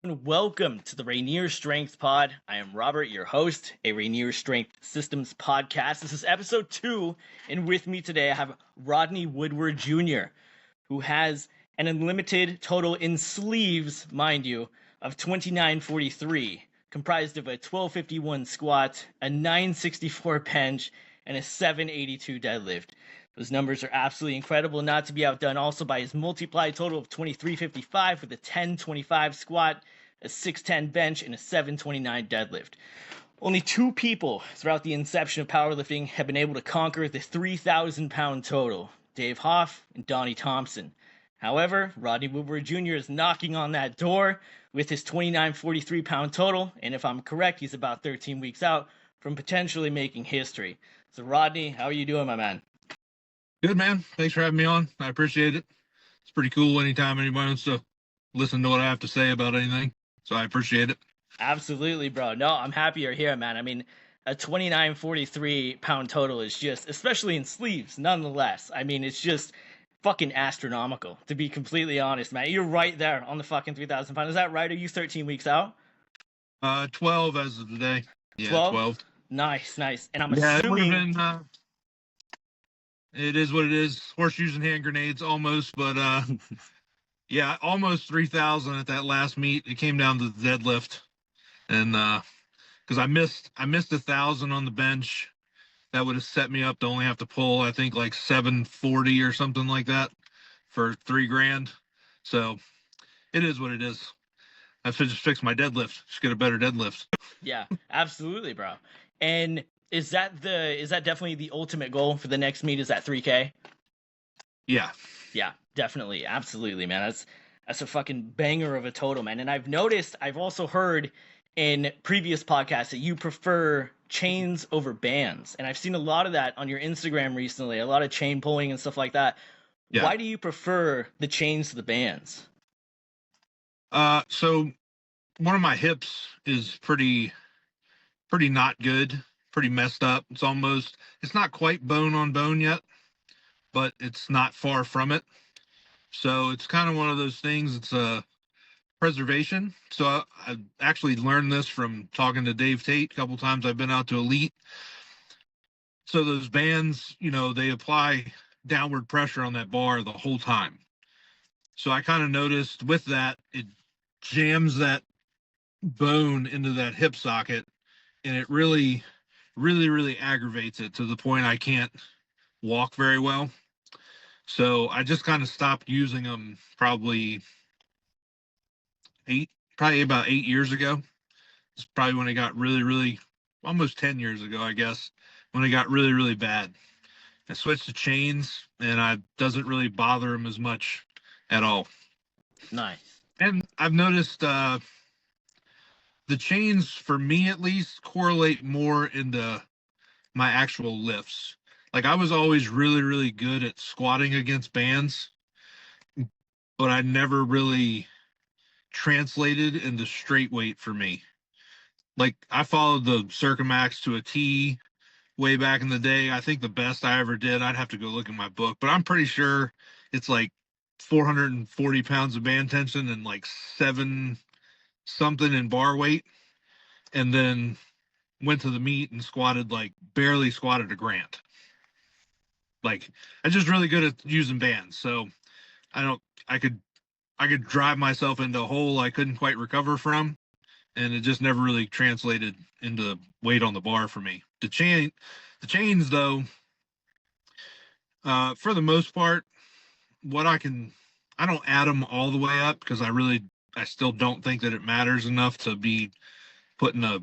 And welcome to the Rainier Strength Pod. I am Robert, your host, a Rainier Strength Systems podcast. This is episode 2, and with me today I have Rodney Woodward Jr., who has an unlimited total in sleeves, mind you, of 2943, comprised of a 1251 squat, a 964 bench, and a 782 deadlift. Those numbers are absolutely incredible, not to be outdone also by his multiplied total of 2355 with a 1025 squat, a 610 bench, and a 729 deadlift. Only 2 people throughout the inception of powerlifting have been able to conquer the 3,000 pound total: Dave Hoff and Donnie Thompson. However, Rodney Woodward Jr. is knocking on that door with his 2943 pound total, and if I'm correct, he's about 13 weeks out from potentially making history. So Rodney, how are you doing, my man? Good, man. Thanks for having me on. I appreciate it. It's pretty cool anytime anybody wants to listen to what I have to say about anything. So I appreciate it. Absolutely, bro. No, I'm happy you're here, man. I mean, a 2943 pound total is just, especially in sleeves, nonetheless. I mean, it's just fucking astronomical, to be completely honest, man. You're right there on the fucking 3,000 pound. Is that right? Are you 13 weeks out? 12 as of today. Yeah, 12? 12. Nice, nice. And I'm Yeah, it would assuming. have been, it is what it is. Horseshoes and hand grenades almost, but yeah, almost 3,000 at that last meet. It came down to the deadlift. And because I missed 1,000 on the bench, that would have set me up to only have to pull, I think, like 740 or something like that for $3,000. So it is what it is. I should just fix my deadlift. Just get a better deadlift. Yeah, absolutely, bro. And is that definitely the ultimate goal for the next meet? Is that 3K? Yeah. Yeah, definitely. Absolutely, man. That's a fucking banger of a total, man. And I've also heard in previous podcasts that you prefer chains over bands. And I've seen a lot of that on your Instagram recently, a lot of chain pulling and stuff like that. Yeah. Why do you prefer the chains to the bands? So one of my hips is pretty not good, pretty messed up. It's not quite bone on bone yet, but it's not far from it. So it's kind of one of those things. It's a preservation. So I actually learned this from talking to Dave Tate a couple times. I've been out to Elite. So those bands, they apply downward pressure on that bar the whole time. So I kind of noticed with that, it jams that bone into that hip socket, and it really, really, really aggravates it to the point I can't walk very well. So I just kind of stopped using them probably about 8 years ago. It's probably when it got really, really, almost 10 years ago, I guess, when it got really, really bad. I switched to chains, and it doesn't really bother them as much at all. Nice. And I've noticed the chains, for me at least, correlate more into my actual lifts. Like I was always really, really good at squatting against bands, but I never really translated into straight weight for me. Like I followed the Circumax to a T way back in the day. I think the best I ever did, I'd have to go look in my book, but I'm pretty sure it's like 440 pounds of band tension and like 7 something in bar weight. And then went to the meet and barely squatted a Grant. Like I'm just really good at using bands. So I could drive myself into a hole I couldn't quite recover from. And it just never really translated into weight on the bar for me. The chains though, for the most part, I don't add them all the way up because I still don't think that it matters enough to be putting a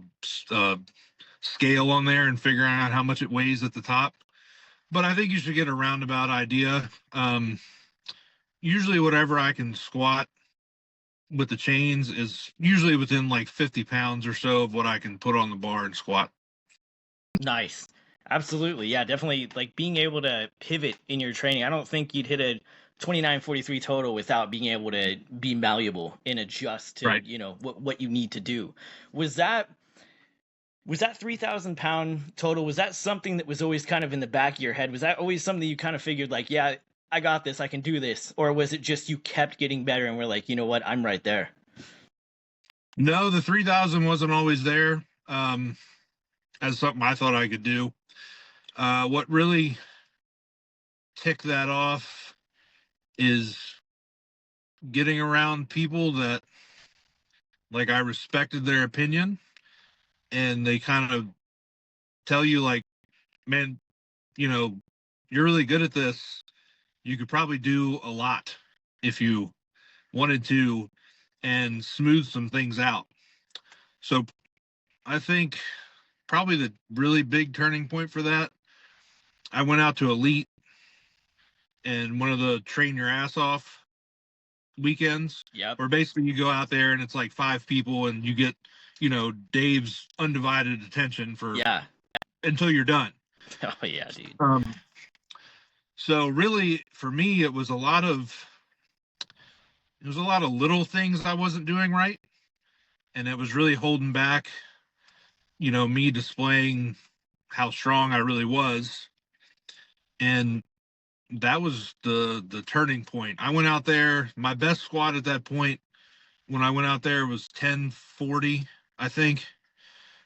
scale on there and figuring out how much it weighs at the top. But I think you should get a roundabout idea. Usually whatever I can squat with the chains is usually within like 50 pounds or so of what I can put on the bar and squat. Nice. Absolutely. Yeah, definitely, like, being able to pivot in your training. I don't think you'd hit a 2943 total without being able to be malleable and adjust to, Right. What you need to do. Was that 3,000 pound total? Was that something that was always kind of in the back of your head? Was that always something you kind of figured like, yeah, I got this, I can do this? Or was it just you kept getting better and we're like, you know what, I'm right there? No, the 3,000 wasn't always there. As something I thought I could do. What really ticked that off is getting around people that, like, I respected their opinion, and they kind of tell you, like, man, you know, you're really good at this. You could probably do a lot if you wanted to and smooth some things out. So I think probably the really big turning point for that, I went out to Elite and one of the train your ass off weekends, Yep. where basically you go out there and it's like 5 people and you get, Dave's undivided attention for Yeah. until you're done. Oh yeah, dude. So really for me it was a lot of little things I wasn't doing right, and it was really holding back, me displaying how strong I really was. And that was the turning point. I went out there, my best squat at that point when I went out there was 1040, I think.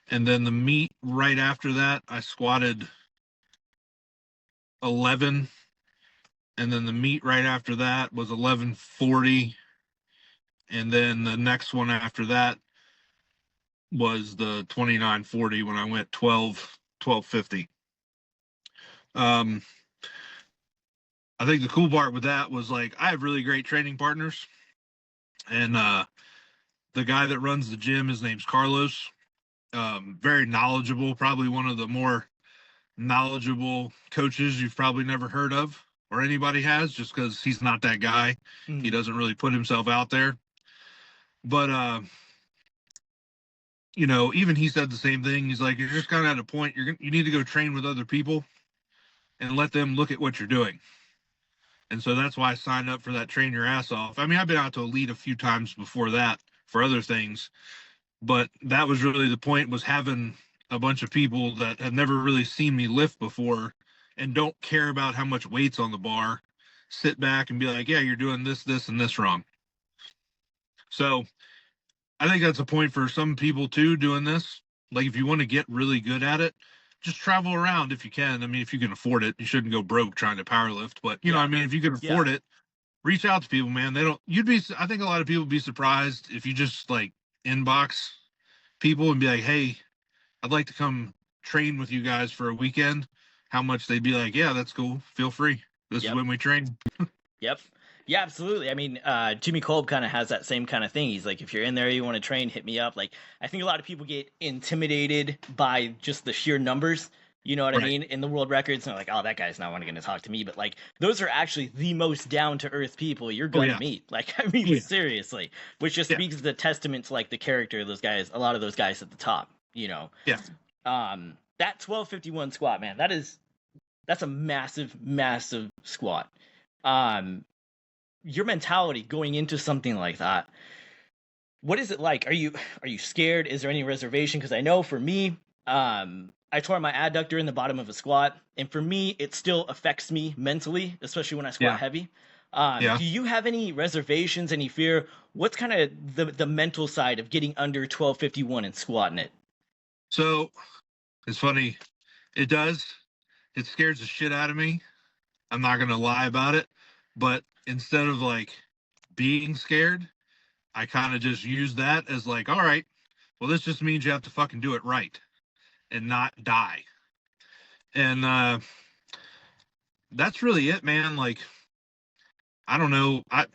And then the meet right after that, I squatted 11. And then the meet right after that was 1140. And then the next one after that was the 2940 when I went 1250. I think the cool part with that was, like, I have really great training partners, and the guy that runs the gym, his name's Carlos. Very knowledgeable, probably one of the more knowledgeable coaches you've probably never heard of, or anybody has, just because he's not that guy. He doesn't really put himself out there. But even he said the same thing. He's like, you're just kind of at a point, you need to go train with other people and let them look at what you're doing. And so that's why I signed up for that train your ass off. I mean, I've been out to Elite a few times before that for other things, but that was really the point, was having a bunch of people that have never really seen me lift before and don't care about how much weight's on the bar sit back and be like, yeah, you're doing this, this, and this wrong. So I think that's a point for some people too, doing this. Like, if you want to get really good at it, just travel around if you can. I mean, if you can afford it, you shouldn't go broke trying to powerlift, but you know what I mean? If you can afford it, reach out to people, man. I think a lot of people would be surprised if you just, like, inbox people and be like, hey, I'd like to come train with you guys for a weekend. How much they'd be like, yeah, that's cool. Feel free. This is when we train. Yep. Yeah, absolutely. I mean, Jimmy Kolb kind of has that same kind of thing. He's like, if you're in there, you want to train, hit me up. Like, I think a lot of people get intimidated by just the sheer numbers. You know what I mean? In the world records, and they're like, oh, that guy's not going to talk to me. But, like, those are actually the most down to earth people you're going to meet. Like, I mean, seriously, which just speaks to the testament to, like, the character of those guys. A lot of those guys at the top. Yeah. That 1251 squat, man, that's a massive, massive squat. Your mentality going into something like that, what is it like? Are you scared? Is there any reservation? Because I know for me, I tore my adductor in the bottom of a squat, and for me, it still affects me mentally, especially when I squat heavy. Do you have any reservations, any fear? What's kind of the mental side of getting under 1251 and squatting it? So it's funny. It does. It scares the shit out of me. I'm not going to lie about it. But instead of, like, being scared, I kind of just use that as, like, all right, well, this just means you have to fucking do it right and not die. And that's really it, man. Like, I don't know. I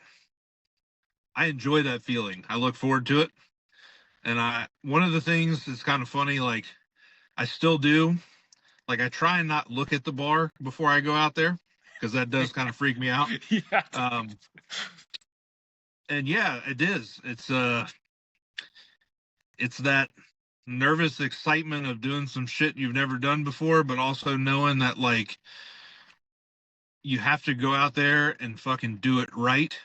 enjoy that feeling. I look forward to it. And one of the things that's kind of funny, like, I still do, like, I try and not look at the bar before I go out there, because that does kind of freak me out. And yeah, it is. It's that nervous excitement of doing some shit you've never done before, but also knowing that, like, you have to go out there and fucking do it right.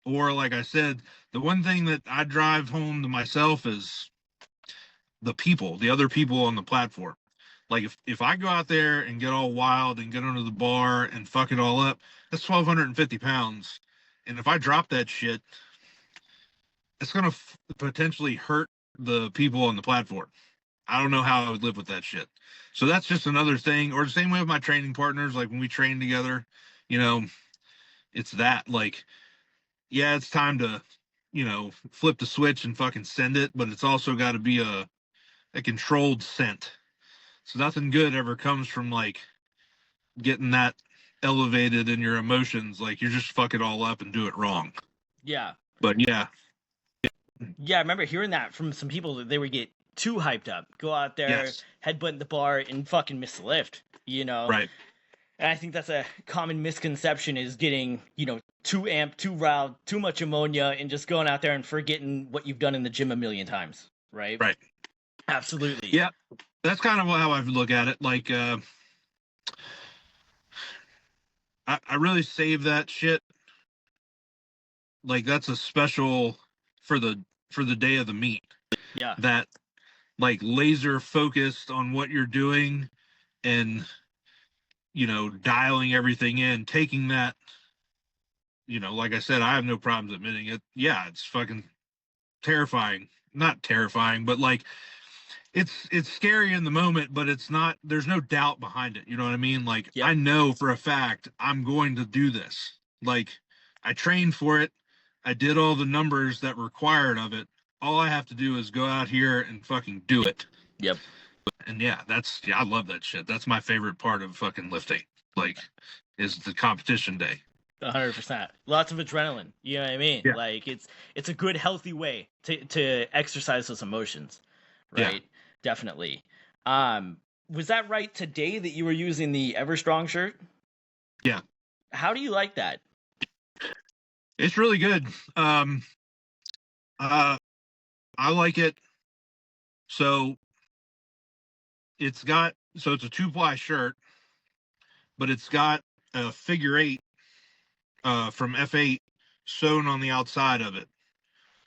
Or, like I said, the one thing that I drive home to myself is the other people on the platform. Like, if I go out there and get all wild and get under the bar and fuck it all up, that's 1,250 pounds. And if I drop that shit, it's going to potentially hurt the people on the platform. I don't know how I would live with that shit. So that's just another thing. Or the same way with my training partners, like when we train together, it's that, like, yeah, it's time to, flip the switch and fucking send it, but it's also got to be a controlled scent. So nothing good ever comes from like getting that elevated in your emotions. Like you just fuck it all up and do it wrong. Yeah. But yeah. Yeah, I remember hearing that from some people that they would get too hyped up, go out there, Yes. headbutt the bar, and fucking miss the lift, Right. And I think that's a common misconception is getting, too amped, too riled, too much ammonia, and just going out there and forgetting what you've done in the gym a million times, right? Right. Absolutely. Yeah. That's kind of how I look at it. Like, I really save that shit. Like that's a special for the day of the meet. Yeah. That like laser focused on what you're doing and dialing everything in, taking that, like I said, I have no problems admitting it. Yeah, it's fucking terrifying. Not terrifying, but like it's scary in the moment, but it's not, there's no doubt behind it. You know what I mean? Like, Yep. I know for a fact I'm going to do this. Like, I trained for it. I did all the numbers that required of it. All I have to do is go out here and fucking do it. Yep. And yeah, I love that shit. That's my favorite part of fucking lifting. Like, is the competition day. 100%. Lots of adrenaline. You know what I mean? Yeah. Like it's a good, healthy way to exercise those emotions, right? Yeah. Definitely. Was that right today that you were using the Everstrong shirt? Yeah. How do you like that? It's really good. I like it. So it's a 2-ply shirt, but it's got a figure 8 from F8 sewn on the outside of it.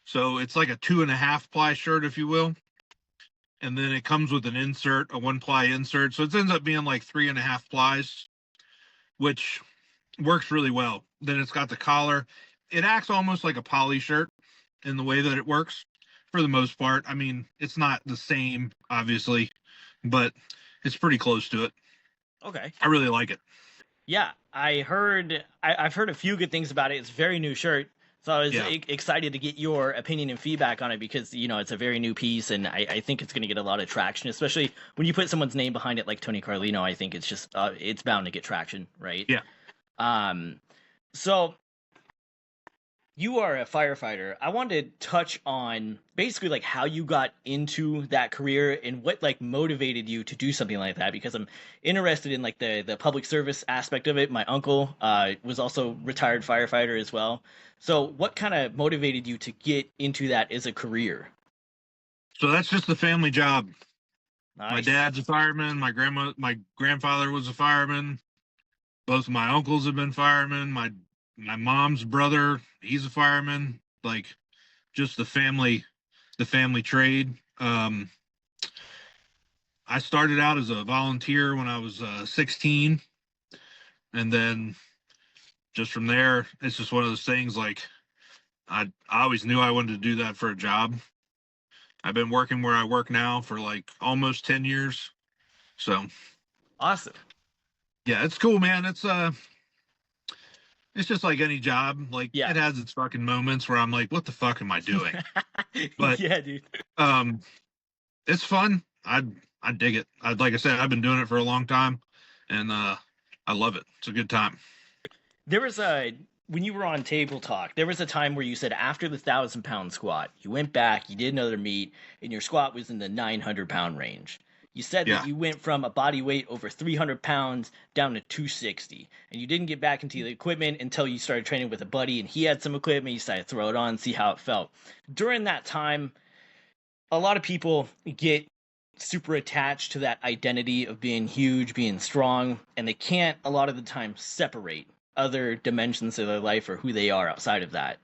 So it's like a 2.5-ply shirt, if you will. And then it comes with an insert, a 1-ply insert. So it ends up being like 3.5 plies, which works really well. Then it's got the collar. It acts almost like a poly shirt in the way that it works for the most part. I mean, it's not the same, obviously, but it's pretty close to it. Okay. I really like it. Yeah, I've heard a few good things about it. It's a very new shirt. So I was excited to get your opinion and feedback on it because, it's a very new piece and I think it's going to get a lot of traction, especially when you put someone's name behind it like Tony Carlino. I think it's just, it's bound to get traction, right? Yeah. So you are a firefighter. I wanted to touch on basically like how you got into that career and what like motivated you to do something like that, because I'm interested in like the public service aspect of it. My uncle was also retired firefighter as well. So what kind of motivated you to get into that as a career? So that's just the family job. Nice. My dad's a fireman. My grandfather was a fireman. Both of my uncles have been firemen. My mom's brother, he's a fireman. Like, just the family trade. I started out as a volunteer when I was 16, and then just from there, it's just one of those things. Like, I always knew I wanted to do that for a job. I've been working where I work now for like almost 10 years. So awesome. Yeah, it's cool, man. It's just like any job. Like, it has its fucking moments where I'm like, what the fuck am I doing? But yeah, dude. It's fun. I dig it. Like I said, I've been doing it for a long time, and I love it. It's a good time. There was when you were on Table Talk, there was a time where you said after the 1,000-pound squat, you went back, you did another meet, and your squat was in the 900-pound range. You said that you went from a body weight over 300 pounds down to 260, and you didn't get back into the equipment until you started training with a buddy, and he had some equipment. You decided to throw it on, see how it felt. During that time, a lot of people get super attached to that identity of being huge, being strong, and they can't a lot of the time separate other dimensions of their life or who they are outside of that.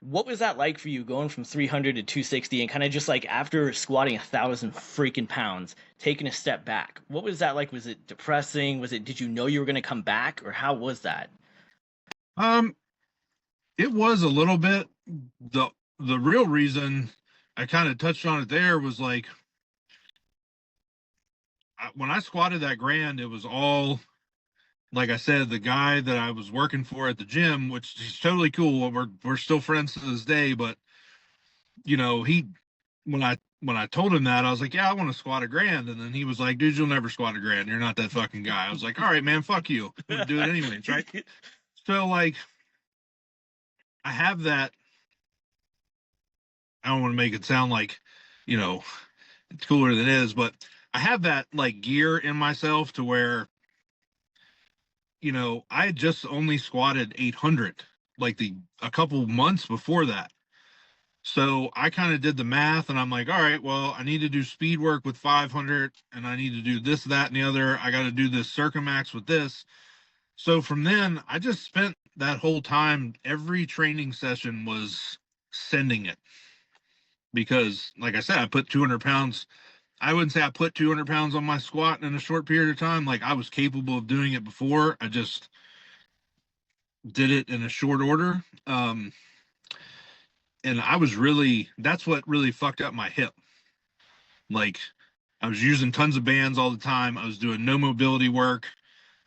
What was that like for you, going from 300 to 260 and kind of just like after squatting 1,000 freaking pounds, taking a step back? What was that like? Was it depressing? Did you know you were going to come back, or how was that? It was a little bit. The real reason I kind of touched on it there, was like, when I squatted that grand, it was all, like I said, the guy that I was working for at the gym, which he's totally cool. We're still friends to this day, but you know, when I told him that, I was like, yeah, I want to squat a grand. And then he was like, dude, you'll never squat a grand. You're not that fucking guy. I was like, all right, man, fuck you. I'm gonna do it anyways, right? So like, I have that. I don't want to make it sound like, you know, it's cooler than it is, but I have that like gear in myself to where, you know, I had just only squatted 800 like a couple months before that. So I kind of did the math and I'm like, all right, well, I need to do speed work with 500 and I need to do this, that, and the other. I got to do this circumax with this. So from then, I just spent that whole time, every training session was sending it because, like I said, I put 200 pounds. I wouldn't say I put 200 pounds on my squat in a short period of time. Like I was capable of doing it before. I just did it in a short order. And that's what really fucked up my hip. Like I was using tons of bands all the time. I was doing no mobility work,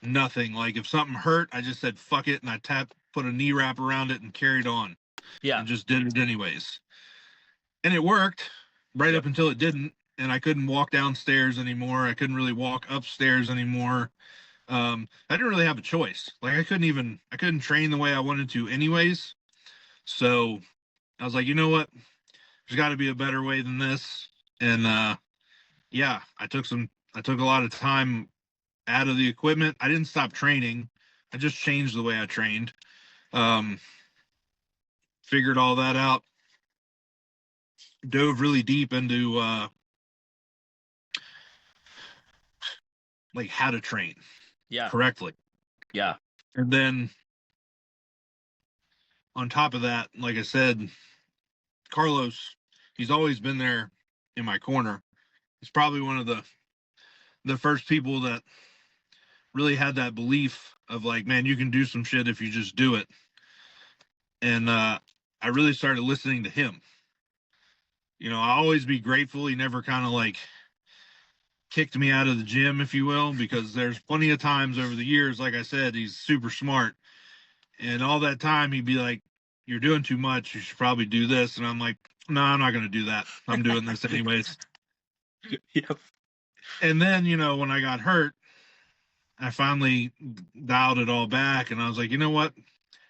nothing. Like if something hurt, I just said, fuck it. And I put a knee wrap around it and carried on and just did it anyways. And it worked right up until it didn't. And I couldn't walk downstairs anymore. I couldn't really walk upstairs anymore. I didn't really have a choice. Like I couldn't train the way I wanted to anyways. So I was like, you know what? There's got to be a better way than this. And yeah, I took a lot of time out of the equipment. I didn't stop training. I just changed the way I trained. Figured all that out. Dove really deep into like how to train correctly. Yeah. And then on top of that, like I said, Carlos, he's always been there in my corner. He's probably one of the first people that really had that belief of like, man, you can do some shit if you just do it. And I really started listening to him. You know, I always be grateful. He never kind of like kicked me out of the gym, if you will, because there's plenty of times over the years, like I said, he's super smart. And all that time he'd be like, you're doing too much. You should probably do this. And I'm like, no, I'm not going to do that. I'm doing this anyways. Yep. And then, you know, when I got hurt, I finally dialed it all back. And I was like, you know what? I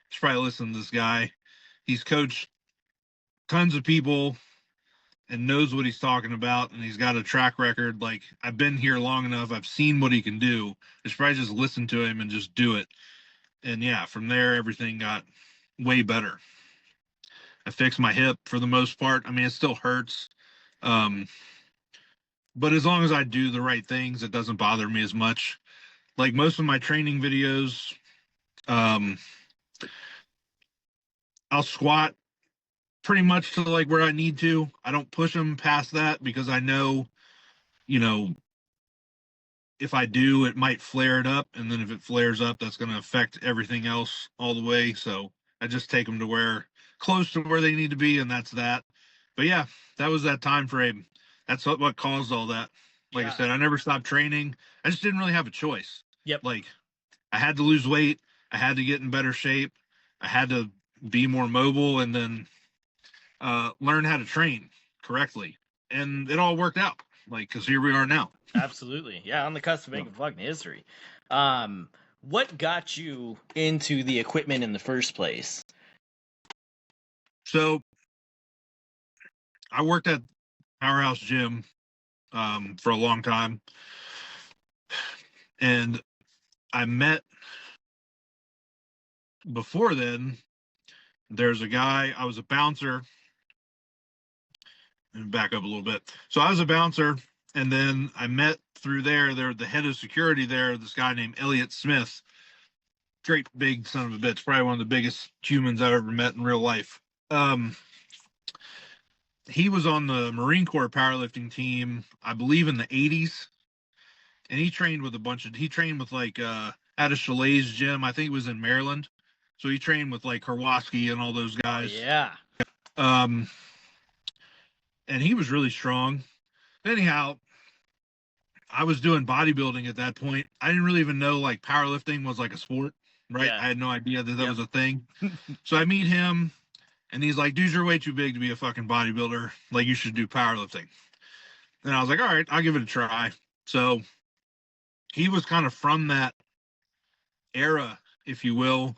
should probably listen to this guy. He's coached tons of people and knows what he's talking about. And he's got a track record. Like, I've been here long enough. I've seen what he can do. I should probably just listen to him and just do it. And yeah, from there, everything got way better. I fixed my hip for the most part. I mean, it still hurts. But as long as I do the right things, it doesn't bother me as much. Like most of my training videos, I'll squat pretty much to like where I need to. I don't push them past that because I know, you know, if I do, it might flare it up. And then if it flares up, that's going to affect everything else all the way. So I just take them to close to where they need to be. And that's that. But yeah, that was that time frame. That's what caused all that. Like I said, I never stopped training. I just didn't really have a choice. Yep. Like I had to lose weight. I had to get in better shape. I had to be more mobile and then learn how to train correctly. And it all worked out. Like, because here we are now. Absolutely. Yeah, on the cusp of making fucking history. What got you into the equipment in the first place? So I worked at Powerhouse Gym for a long time. And I met, before then, there's a guy, I was a bouncer. And back up a little bit. So I was a bouncer, and then I met through there the head of security there, this guy named Elliot Smith. Great big son of a bitch, probably one of the biggest humans I've ever met in real life. He was on the Marine Corps powerlifting team, I believe in the 80s. And he trained with like at a Chalet's gym. I think it was in Maryland. So he trained with like Karwoski and all those guys. Yeah. and he was really strong. Anyhow, I was doing bodybuilding at that point. I didn't really even know like powerlifting was like a sport, right? Yeah. I had no idea that that Yep. was a thing. So I meet him, and he's like, dude, you're way too big to be a fucking bodybuilder. Like, you should do powerlifting. And I was like, all right, I'll give it a try. So he was kind of from that era, if you will.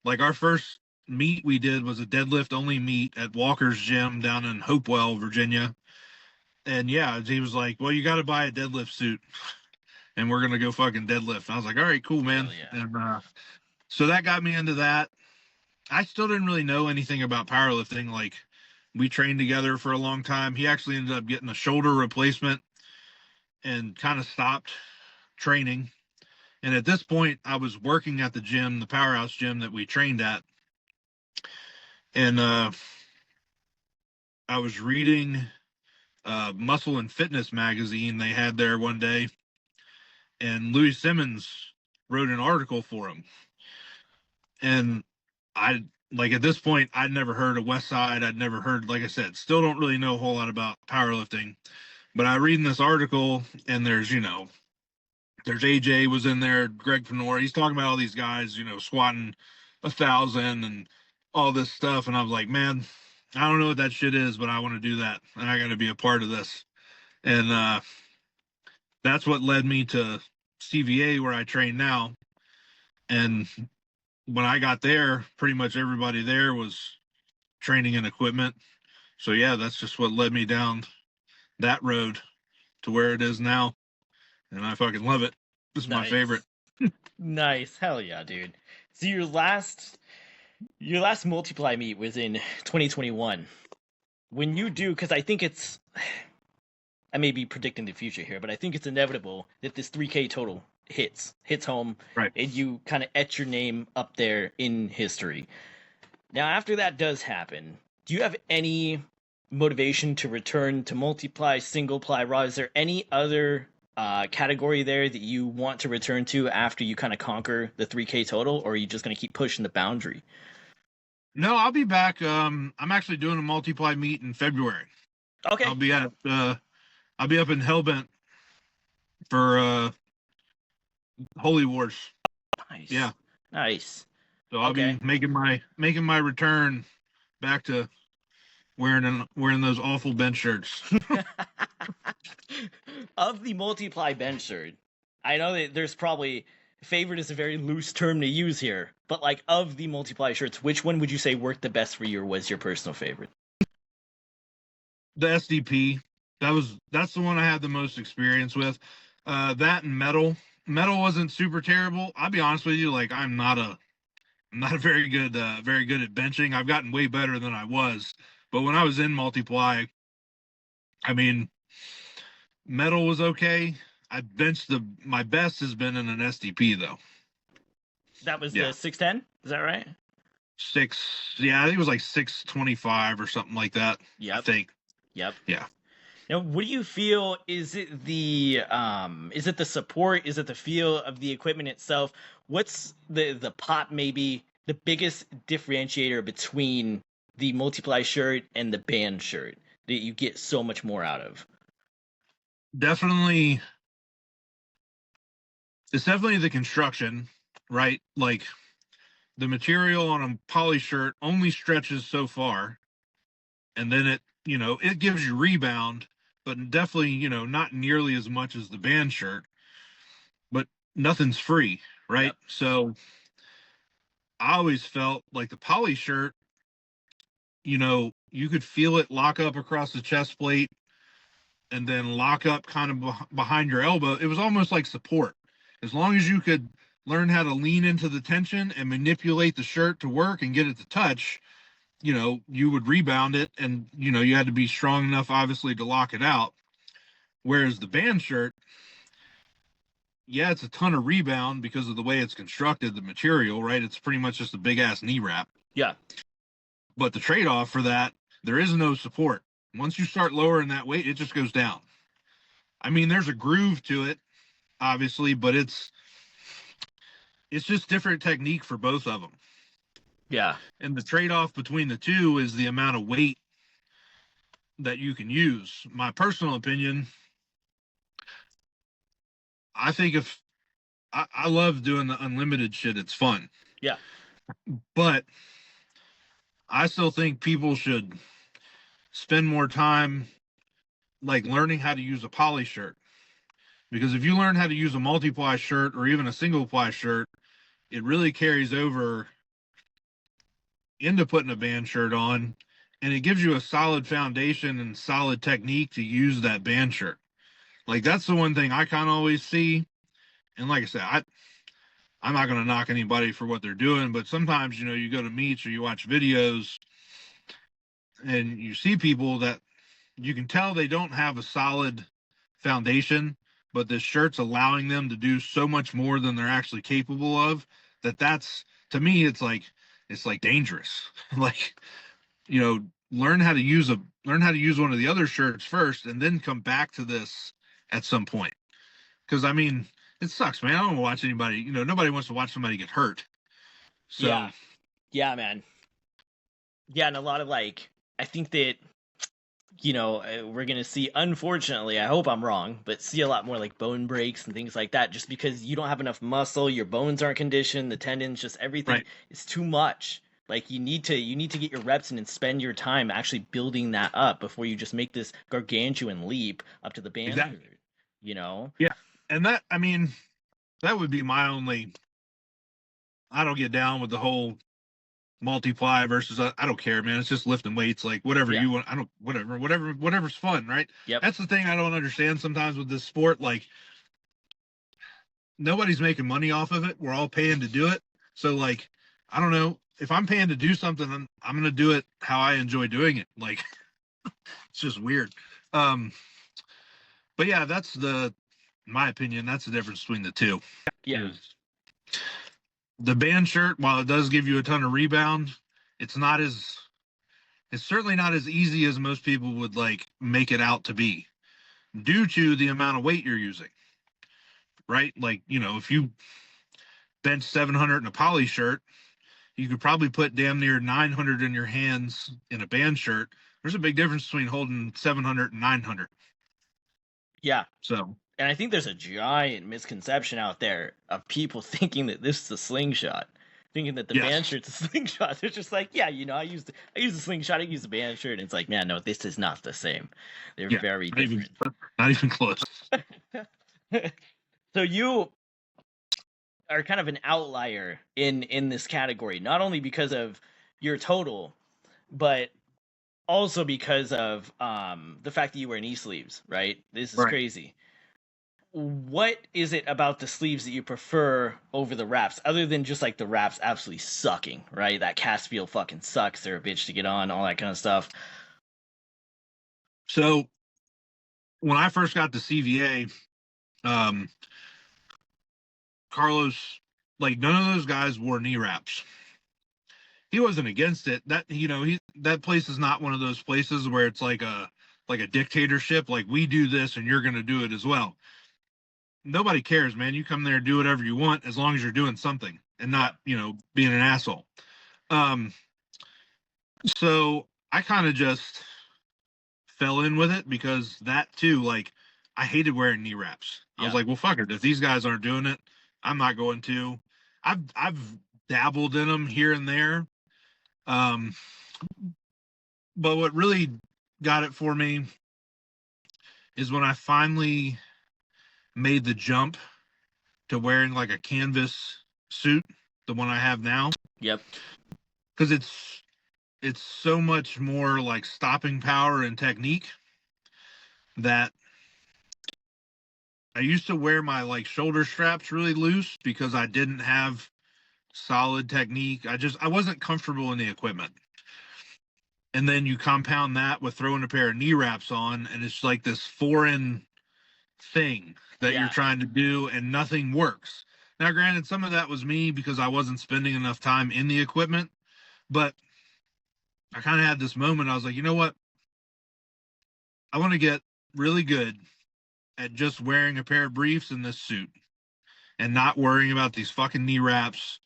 Like, our first meet we did was a deadlift only meet at Walker's Gym down in Hopewell, Virginia. And yeah, he was like, well, you got to buy a deadlift suit and we're going to go fucking deadlift. And I was like, all right, cool, man. Hell yeah. And so that got me into that. I still didn't really know anything about powerlifting. Like, we trained together for a long time. He actually ended up getting a shoulder replacement and kind of stopped training. And at this point, I was working at the gym, the powerhouse gym that we trained at. And I was reading Muscle and Fitness magazine they had there one day. And Louis Simmons wrote an article for him. And I, like, at this point, I'd never heard of West Side. I'd never heard, like I said, still don't really know a whole lot about powerlifting. But I read in this article, and there's AJ was in there, Greg Penor. He's talking about all these guys, squatting 1,000 and all this stuff. And I was like, man, I don't know what that shit is, but I want to do that. And I got to be a part of this. And that's what led me to CVA, where I train now. And when I got there, pretty much everybody there was training and equipment. So yeah, that's just what led me down that road to where it is now. And I fucking love it. This is my favorite. Nice. Hell yeah, dude. So your last multiply meet was in 2021. When you do, because I think I may be predicting the future here, but I think it's inevitable that this 3K total hits home, right? And you kind of etch your name up there in history. Now, after that does happen, do you have any motivation to return to multiply, single ply, raw? Is there any other category there that you want to return to after you kind of conquer the 3K total, or are you just going to keep pushing the boundary? No, I'll be back. I'm actually doing a multiply meet in February. Okay. I'll be up in Hellbent for Holy Wars. Nice. Yeah. Nice. So I'll be making my return back to wearing those awful bench shirts. Of the multiply bench shirt, I know that there's probably, favorite is a very loose term to use here, but like, of the multiply shirts, which one would you say worked the best for you, or was your personal favorite? The SDP. That's the one I had the most experience with. That and metal. Metal wasn't super terrible. I'll be honest with you, like, I'm not very good at benching. I've gotten way better than I was. But when I was in multiply, I mean, metal was okay. I benched my best has been in an SDP though. That was the 610, is that right? I think it was like 625 or something like that. Yep. I think. Yep. Yeah. Now, what do you feel? Is it the support? Is it the feel of the equipment itself? What's the pop, maybe the biggest differentiator between the multiply shirt and the band shirt that you get so much more out of? Definitely. It's definitely the construction, right? Like, the material on a poly shirt only stretches so far, and then it gives you rebound, but definitely, not nearly as much as the band shirt, but nothing's free, right? Yep. So I always felt like the poly shirt, you could feel it lock up across the chest plate and then lock up kind of behind your elbow. It was almost like support. As long as you could learn how to lean into the tension and manipulate the shirt to work and get it to touch, you would rebound it, and, you had to be strong enough, obviously, to lock it out. Whereas the band shirt, it's a ton of rebound because of the way it's constructed, the material, right? It's pretty much just a big ass knee wrap. Yeah. But the trade-off for that, there is no support. Once you start lowering that weight, it just goes down. I mean, there's a groove to it, obviously, but it's just different technique for both of them. Yeah. And the trade-off between the two is the amount of weight that you can use. My personal opinion, I think if I love doing the unlimited shit, it's fun. Yeah. But I still think people should spend more time like learning how to use a poly shirt. Because if you learn how to use a multiply shirt or even a single ply shirt, it really carries over into putting a band shirt on, and it gives you a solid foundation and solid technique to use that band shirt. Like that's the one thing I kind of always see. And like I said, I'm not going to knock anybody for what they're doing, but sometimes, you know, you go to meets or you watch videos and you see people that you can tell they don't have a solid foundation, but this shirt's allowing them to do so much more than they're actually capable of, that's to me, it's like dangerous. Like, you know, learn how to use one of the other shirts first and then come back to this at some point. Because I mean, it sucks, man. I don't want to watch anybody, you know, nobody wants to watch somebody get hurt. So yeah, man. Yeah, and a lot of like, I think that, you know, we're gonna see, unfortunately, I hope I'm wrong, but see a lot more like bone breaks and things like that, just because you don't have enough muscle, your bones aren't conditioned, the tendons, just everything is too much. Like you need to get your reps in and spend your time actually building that up before you just make this gargantuan leap up to the band. Exactly. You know? Yeah. And that, I mean, that would be my only, I don't get down with the whole multiply versus, I don't care, man. It's just lifting weights, like whatever you want. I don't, whatever's fun, right? Yep. That's the thing I don't understand sometimes with this sport. Like nobody's making money off of it. We're all paying to do it. So like, I don't know, if I'm paying to do something, I'm going to do it how I enjoy doing it. Like it's just weird. But yeah, that's in my opinion, that's the difference between the two. Yeah. The band shirt, while it does give you a ton of rebound, it's certainly not as easy as most people would like make it out to be due to the amount of weight you're using. Right? Like, you know, if you bench 700 in a poly shirt, you could probably put damn near 900 in your hands in a band shirt. There's a big difference between holding 700 and 900. Yeah. So, and I think there's a giant misconception out there of people thinking that this is a slingshot, thinking that the band shirt's a slingshot. They're just like, yeah, you know, I use the slingshot, I use the band shirt, and it's like, man, no, this is not the same. They're very different. Not even close. So you are kind of an outlier in this category, not only because of your total, but also because of the fact that you wear knee sleeves, right? This is crazy. What is it about the sleeves that you prefer over the wraps, other than just like the wraps absolutely sucking, right? That cast feel fucking sucks. They're a bitch to get on, all that kind of stuff. So when I first got to CVA, Carlos, like none of those guys wore knee wraps. He wasn't against it. That, you know, that place is not one of those places where it's like a dictatorship. Like we do this and you're going to do it as well. Nobody cares, man. You come there, do whatever you want, as long as you're doing something and not, you know, being an asshole. So I kind of just fell in with it because that too, like I hated wearing knee wraps. I was like, well, fuck it. If these guys aren't doing it, I'm not going to. I've dabbled in them here and there. But what really got it for me is when I finally made the jump to wearing like a canvas suit, the one I have now. Yep. Because it's so much more like stopping power and technique that I used to wear my like shoulder straps really loose because I didn't have solid technique. I wasn't comfortable in the equipment. And then you compound that with throwing a pair of knee wraps on, and it's like this foreign thing that you're trying to do, and nothing works. Now, granted, some of that was me because I wasn't spending enough time in the equipment, but I kind of had this moment. I was like, you know what? I want to get really good at just wearing a pair of briefs in this suit and not worrying about these fucking knee wraps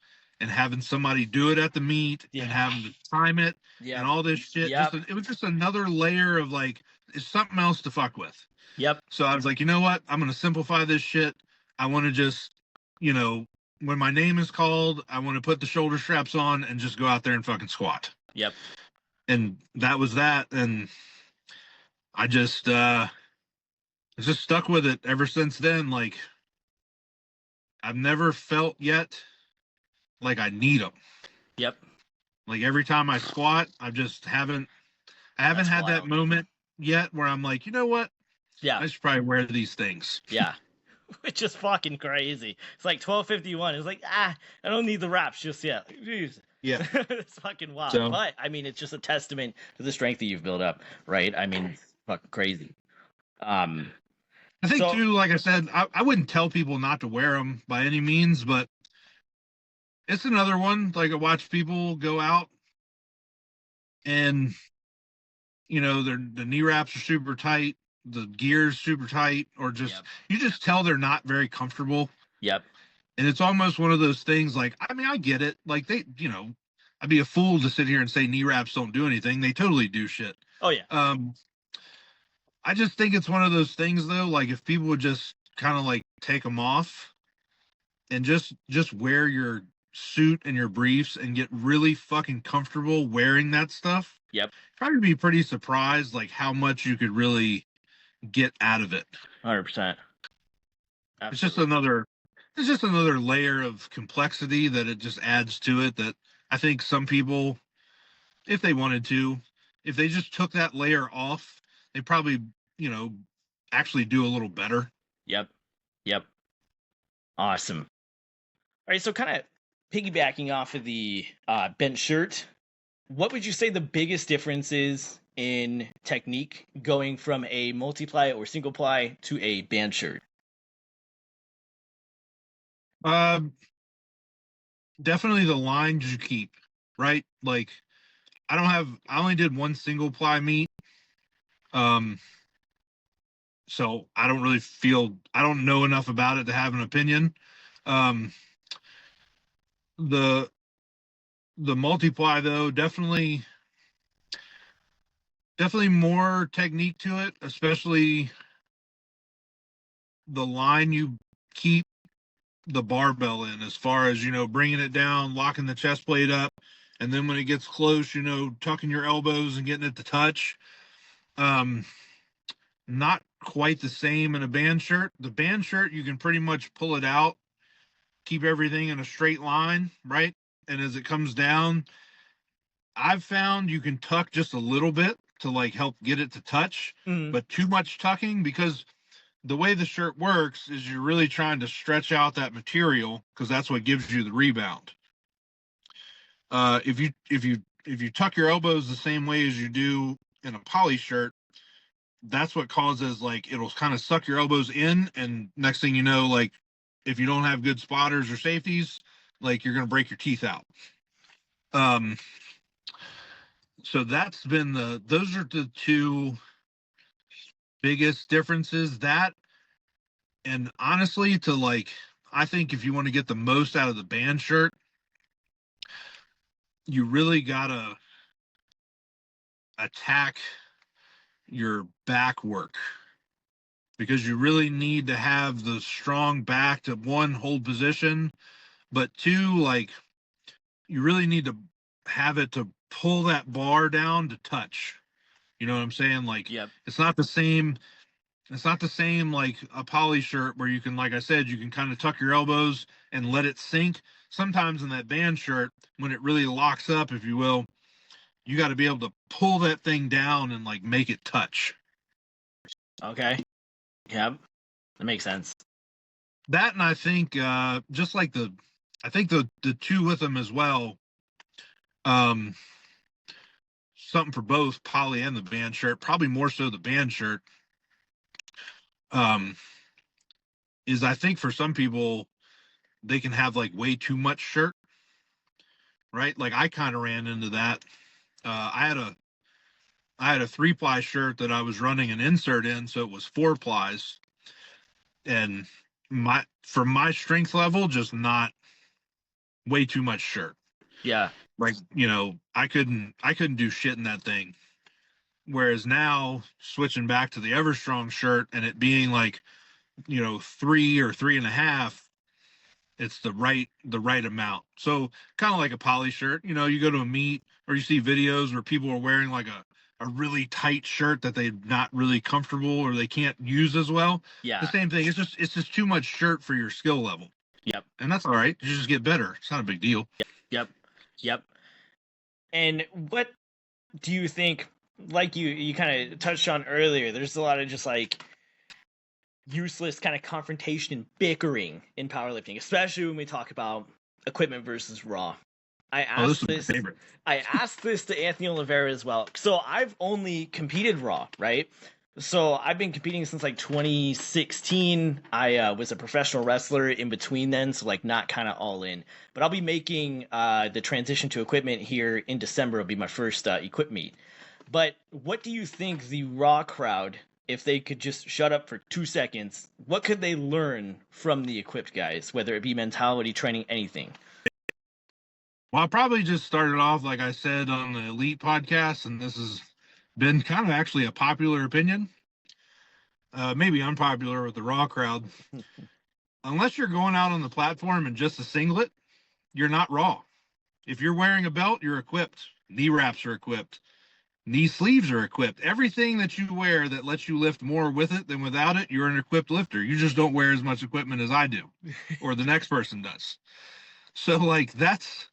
and having somebody do it at the meet and having to time it and all this shit. It was just another layer of like, it's something else to fuck with. Yep. So I was like, you know what? I'm going to simplify this shit. I want to just, you know, when my name is called, I want to put the shoulder straps on and just go out there and fucking squat. Yep. And that was that. And I just stuck with it ever since then. Like, I've never felt yet like I need them. Yep. Like every time I squat, I haven't had that moment yet where I'm like, you know what? Yeah. I should probably wear these things. Yeah. Which is fucking crazy. It's like 12:51. It's like, I don't need the wraps just yet. Jeez. Yeah. It's fucking wild. So, but I mean, it's just a testament to the strength that you've built up, right? I mean, it's fucking crazy. I think too, like I said, I wouldn't tell people not to wear them by any means, but it's another one. Like I watch people go out and, you know, the knee wraps are super tight, the gear's super tight, or just, you just tell they're not very comfortable. Yep. And it's almost one of those things like, I mean, I get it. Like they, you know, I'd be a fool to sit here and say knee wraps don't do anything. They totally do shit. Oh yeah. I just think it's one of those things though, like if people would just kind of like take them off and just wear your suit and your briefs and get really fucking comfortable wearing that stuff. Yep. Probably be pretty surprised like how much you could really get out of it. 100%. It's just another layer of complexity that it just adds to it that I think some people, if they wanted to, if they just took that layer off, they probably, you know, actually do a little better. Yep. Awesome. All right, so kind of piggybacking off of the bench shirt, what would you say the biggest difference is in technique going from a multiply or single ply to a band shirt? Definitely the lines you keep, right? Like I only did one single ply meet. So I don't know enough about it to have an opinion. The multiply though, definitely more technique to it, especially the line you keep the barbell in, as far as, you know, bringing it down, locking the chest plate up, and then when it gets close, you know, tucking your elbows and getting it to touch. Not quite the same in a band shirt. The band shirt, you can pretty much pull it out, keep everything in a straight line, right? And as it comes down, I've found you can tuck just a little bit to like help get it to touch, but too much tucking, because the way the shirt works is you're really trying to stretch out that material, because that's what gives you the rebound. If you tuck your elbows the same way as you do in a poly shirt, that's what causes, like, it'll kind of suck your elbows in, and next thing you know, like, if you don't have good spotters or safeties, like, you're going to break your teeth out. So those are the two biggest differences. That, and honestly, to like, I think if you want to get the most out of the band shirt, you really gotta attack your back work, because you really need to have the strong back to, one, hold position, but two, like, you really need to have it to pull that bar down to touch. You know what I'm saying? Like, it's not the same like a poly shirt where you can, like I said, you can kind of tuck your elbows and let it sink. Sometimes in that band shirt, when it really locks up, if you will, you got to be able to pull that thing down and like make it touch. Okay. Yep. That makes sense. That, and I think just like the two with them as well, something for both poly and the band shirt, probably more so the band shirt, is I think for some people, they can have like way too much shirt, right? Like I kind of ran into that. I had a 3-ply shirt that I was running an insert in, so it was 4 plies, and for my strength level, just not way too much shirt. Yeah. Like, I couldn't do shit in that thing. Whereas now, switching back to the Everstrong shirt and it being like, 3 or 3.5, it's the right amount. So kind of like a poly shirt, you go to a meet or you see videos where people are wearing like a really tight shirt that they're not really comfortable or they can't use as well. Yeah. The same thing. It's just too much shirt for your skill level. Yep. And that's all right. You just get better. It's not a big deal. Yep. And what do you think, like you kind of touched on earlier, there's a lot of just like useless kind of confrontation and bickering in powerlifting, especially when we talk about equipment versus raw. I asked this to Anthony Oliveira as well. So I've only competed raw, right? So I've been competing since like 2016. I was a professional wrestler in between then, so like not kind of all in. But I'll be making the transition to equipment here in December. It'll be my first equip meet. But what do you think the raw crowd, if they could just shut up for 2 seconds, what could they learn from the equipped guys, whether it be mentality, training, anything? Well, I probably just started off, like I said, on the Elite podcast, and this has been kind of actually a popular opinion. Maybe unpopular with the raw crowd. Unless you're going out on the platform in just a singlet, you're not raw. If you're wearing a belt, you're equipped. Knee wraps are equipped. Knee sleeves are equipped. Everything that you wear that lets you lift more with it than without it, you're an equipped lifter. You just don't wear as much equipment as I do or the next person does. So like that's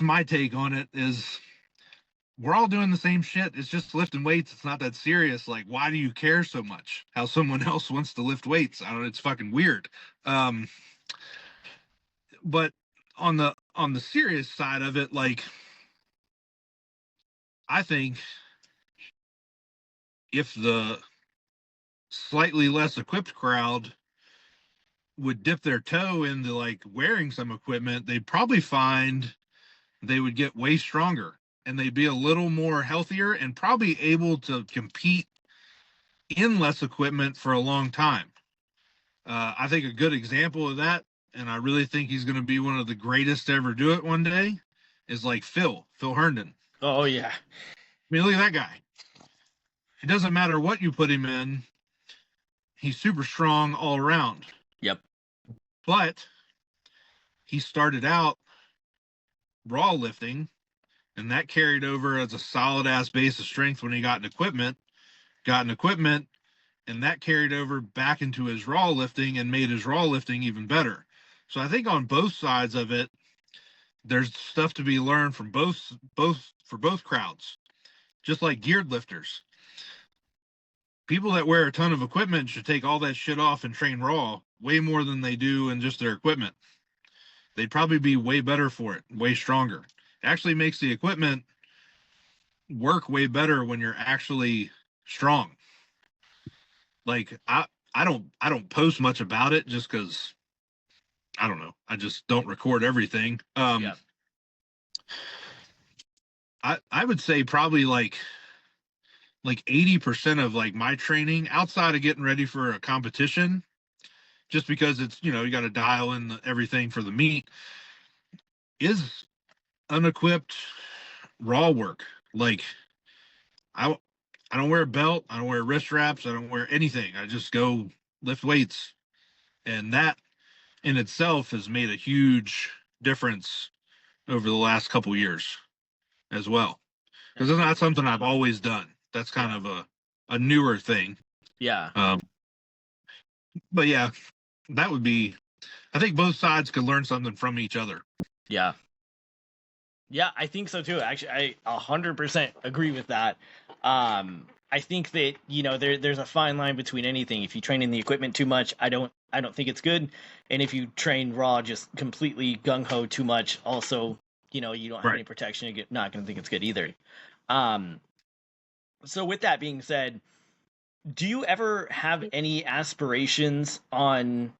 my take on it is we're all doing the same shit. It's just lifting weights. It's not that serious. Like, why do you care so much how someone else wants to lift weights? I don't know. It's fucking weird. But on the serious side of it, like, I think if the slightly less equipped crowd would dip their toe into like wearing some equipment, they'd probably find they would get way stronger and they'd be a little more healthier and probably able to compete in less equipment for a long time. I think a good example of that, and I really think he's going to be one of the greatest to ever do it one day, is like Phil Herndon. Oh, yeah. I mean, look at that guy. It doesn't matter what you put him in. He's super strong all around. Yep. But he started out raw lifting, and that carried over as a solid ass base of strength when he got an equipment, and that carried over back into his raw lifting and made his raw lifting even better. So I think on both sides of it, there's stuff to be learned from both crowds, just like geared lifters. People that wear a ton of equipment should take all that shit off and train raw way more than they do in just their equipment. They'd probably be way better for it, way stronger. It actually makes the equipment work way better when you're actually strong. Like I don't post much about it just because I don't know. I just don't record everything. Yeah. I would say probably like 80% of like my training outside of getting ready for a competition, just because it's, you got to dial in everything for the meet, is unequipped raw work. Like I don't wear a belt. I don't wear wrist wraps. I don't wear anything. I just go lift weights. And that in itself has made a huge difference over the last couple years as well. Because it's not something I've always done. That's kind of a newer thing. Yeah. But yeah, that would be, I think both sides could learn something from each other. Yeah. Yeah, I think so too. Actually, I 100% agree with that. I think that, there's a fine line between anything. If you train in the equipment too much, I don't think it's good. And if you train raw just completely gung-ho too much, also, you don't have any protection, you're not going to think it's good either. So with that being said, do you ever have any aspirations on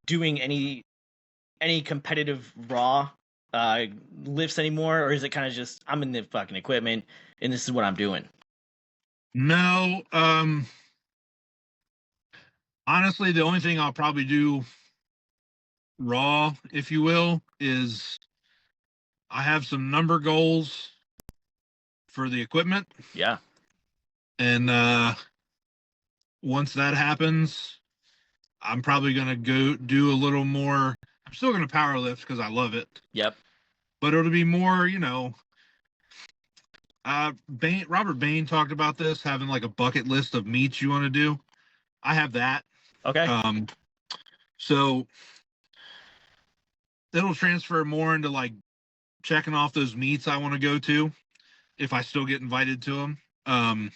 doing any competitive raw lifts anymore, or is it kind of just I'm in the fucking equipment and this is what I'm doing? No, honestly, the only thing I'll probably do raw, if you will, is I have some number goals for the equipment. Yeah. And once that happens, I'm probably going to go do a little more. I'm still going to power lift because I love it. Yep. But it'll be more, Robert Bain talked about this, having like a bucket list of meets you want to do. I have that. Okay. So it'll transfer more into like checking off those meets I want to go to if I still get invited to them. And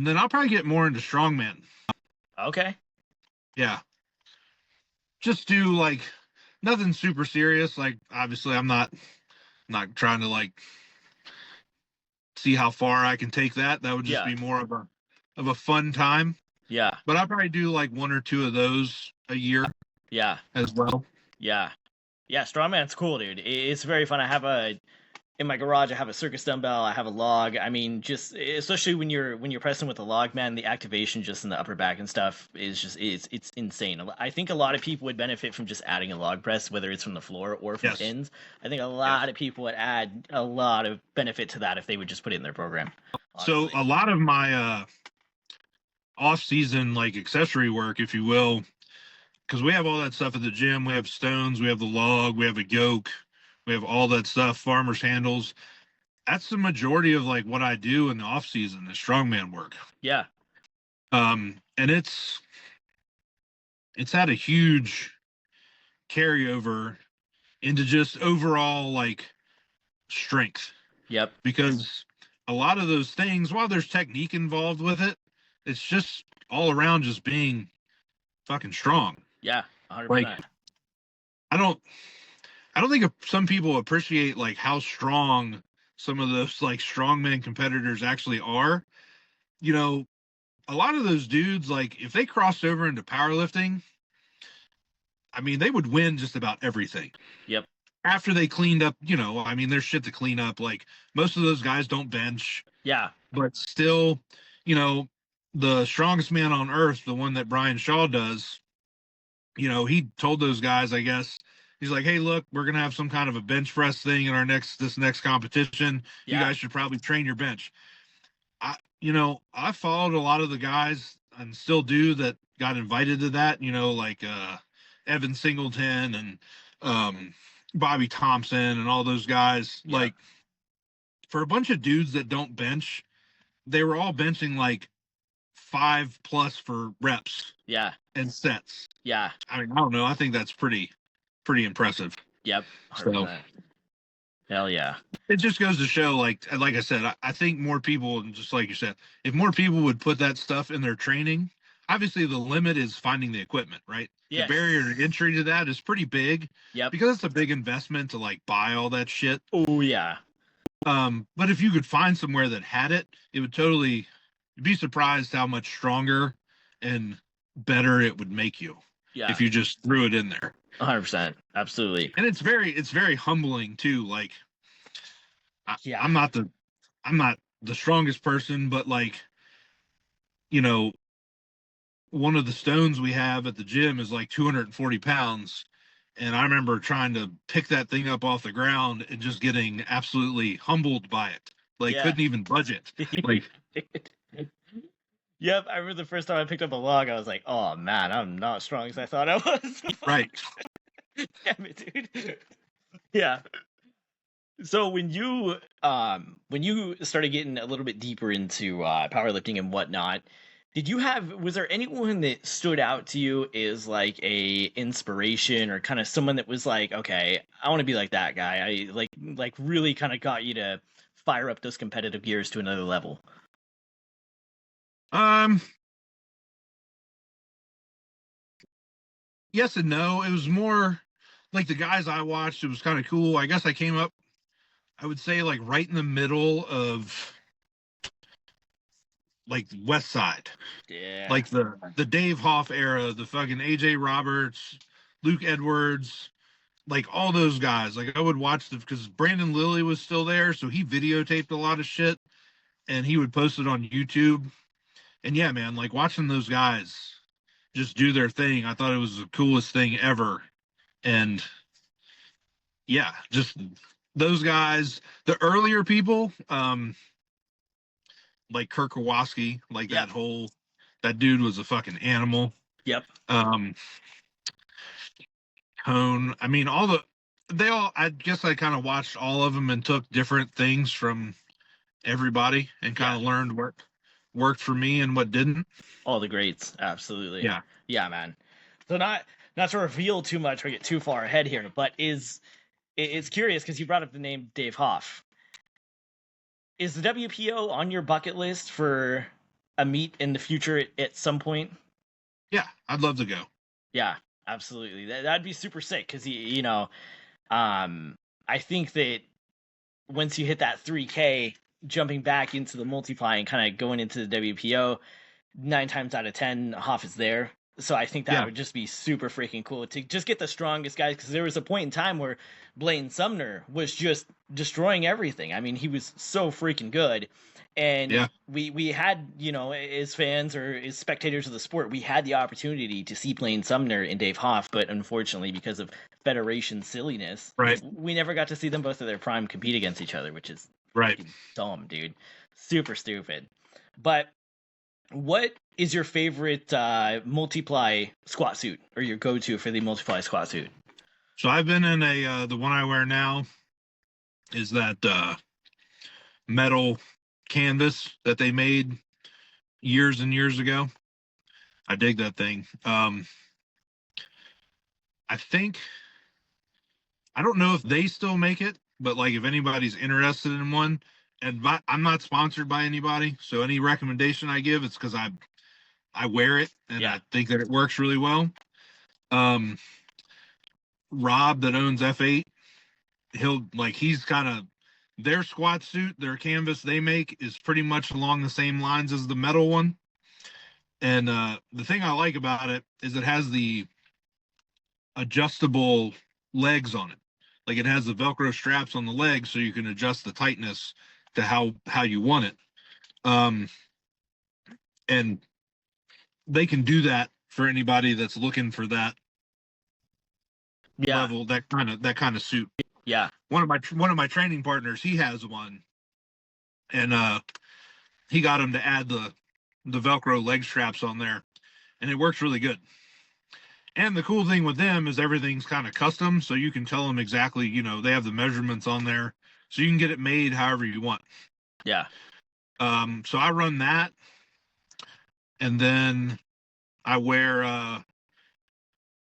then I'll probably get more into strongman. Okay. Yeah. Just do like nothing super serious. Like obviously I'm not trying to like see how far I can take that. That would just be more of a fun time. Yeah. But I'll probably do like 1 or 2 of those a year. Yeah. As well. Yeah. Yeah, strongman's cool, dude. It's very fun. I have in my garage, I have a circus dumbbell. I have a log. I mean, just especially when you're pressing with a log, man, the activation just in the upper back and stuff is just it's insane. I think a lot of people would benefit from just adding a log press, whether it's from the floor or from pins. I think a lot of people would add a lot of benefit to that if they would just put it in their program. Honestly. So a lot of my off-season like accessory work, if you will, because we have all that stuff at the gym. We have stones, we have the log, we have a yoke, we have all that stuff, farmer's handles. That's the majority of like what I do in the off season, the strongman work. Yeah. And it's had a huge carryover into just overall like strength. Yep. Because a lot of those things, while there's technique involved with it, it's just all around just being fucking strong. Yeah, 100%. Like, I don't think some people appreciate like how strong some of those like strongman competitors actually are. You know, a lot of those dudes, like if they crossed over into powerlifting, I mean, they would win just about everything. Yep. After they cleaned up, I mean, there's shit to clean up. Like most of those guys don't bench. Yeah. But still, the strongest man on earth, the one that Brian Shaw does, he told those guys, I guess, he's like, hey, look, we're going to have some kind of a bench press thing in this next competition. Yeah. You guys should probably train your bench. I followed a lot of the guys and still do that got invited to that, like Evan Singleton and Bobby Thompson and all those guys. Yeah. Like for a bunch of dudes that don't bench, they were all benching like 5+ for reps. Yeah. And sets. Yeah. I mean, I don't know. I think that's pretty impressive. Yep. 100%. So, hell yeah. It just goes to show, like I said, I think more people, just like you said, if more people would put that stuff in their training, obviously the limit is finding the equipment, right? Yes. The barrier to entry to that is pretty big. Yep. Because it's a big investment to like buy all that shit. Oh yeah. But if you could find somewhere that had it, it would totally, you'd be surprised how much stronger and better it would make you. Yeah. If you just threw it in there. 100%. Absolutely. And it's very humbling too. Like, yeah. I'm not the strongest person, but like, one of the stones we have at the gym is like 240 pounds. And I remember trying to pick that thing up off the ground and just getting absolutely humbled by it. Like, couldn't even budge it. Like, yep. I remember the first time I picked up a log, I was like, oh man, I'm not as strong as I thought I was. Right. Damn it, dude. Yeah. So when you started getting a little bit deeper into powerlifting and whatnot, was there anyone that stood out to you as like a inspiration or kind of someone that was like, okay, I want to be like that guy? I like really kind of got you to fire up those competitive gears to another level. Yes and no. It was more like the guys I watched, it was kind of cool. I guess I came up, I would say, like right in the middle of like West Side. Yeah. Like the Dave Hoff era, the fucking AJ Roberts, Luke Edwards, like all those guys. Like I would watch because Brandon Lilly was still there, so he videotaped a lot of shit and he would post it on YouTube. And yeah, man, like watching those guys just do their thing, I thought it was the coolest thing ever. And yeah, just those guys, the earlier people, like Kirk Kowalski, like Yep. that dude was a fucking animal. Yep. Um, Cone, I mean, I guess I kind of watched all of them and took different things from everybody and kind Yeah. of learned what worked for me and what didn't. All the greats. Absolutely. Yeah. Yeah, man. So not to reveal too much or get too far ahead here, but it's curious because you brought up the name Dave Hoff. Is the WPO on your bucket list for a meet in the future at some point? Yeah, I'd love to go. Yeah, absolutely. That'd be super sick because I think that once you hit that 3K, jumping back into the multiply and kind of going into the WPO, 9 times out of 10, Hoff is there. So I think that Yeah. would just be super freaking cool to just get the strongest guys, because there was a point in time where Blaine Sumner was just destroying everything. I mean, he was so freaking good. And Yeah. we had, as fans or as spectators of the sport, we had the opportunity to see Blaine Sumner and Dave Hoff, but unfortunately, because of Federation silliness, Right. we never got to see them both at their prime compete against each other, which is Right. dumb, dude. Super stupid. But what is your favorite multiply squat suit, or your go-to for the multiply squat suit? So I've been in the one I wear now is that metal canvas that they made years and years ago. I dig that thing. I don't know if they still make it, but like if anybody's interested in one, and I'm not sponsored by anybody, so any recommendation I give, it's because I wear it and Yeah. I think that it works really well. Rob that owns F8, he's kind of their squat suit, their canvas they make is pretty much along the same lines as the metal one. And the thing I like about it is it has the adjustable legs on it. Like it has the Velcro straps on the legs so you can adjust the tightness to how you want it. And they can do that for anybody that's looking for that Yeah. level, that kind of suit. Yeah. One of my training partners, he has one, and he got him to add the Velcro leg straps on there, and it works really good. And the cool thing with them is everything's kind of custom, so you can tell them exactly, they have the measurements on there, so you can get it made however you want. Yeah. So I run that, and then I wear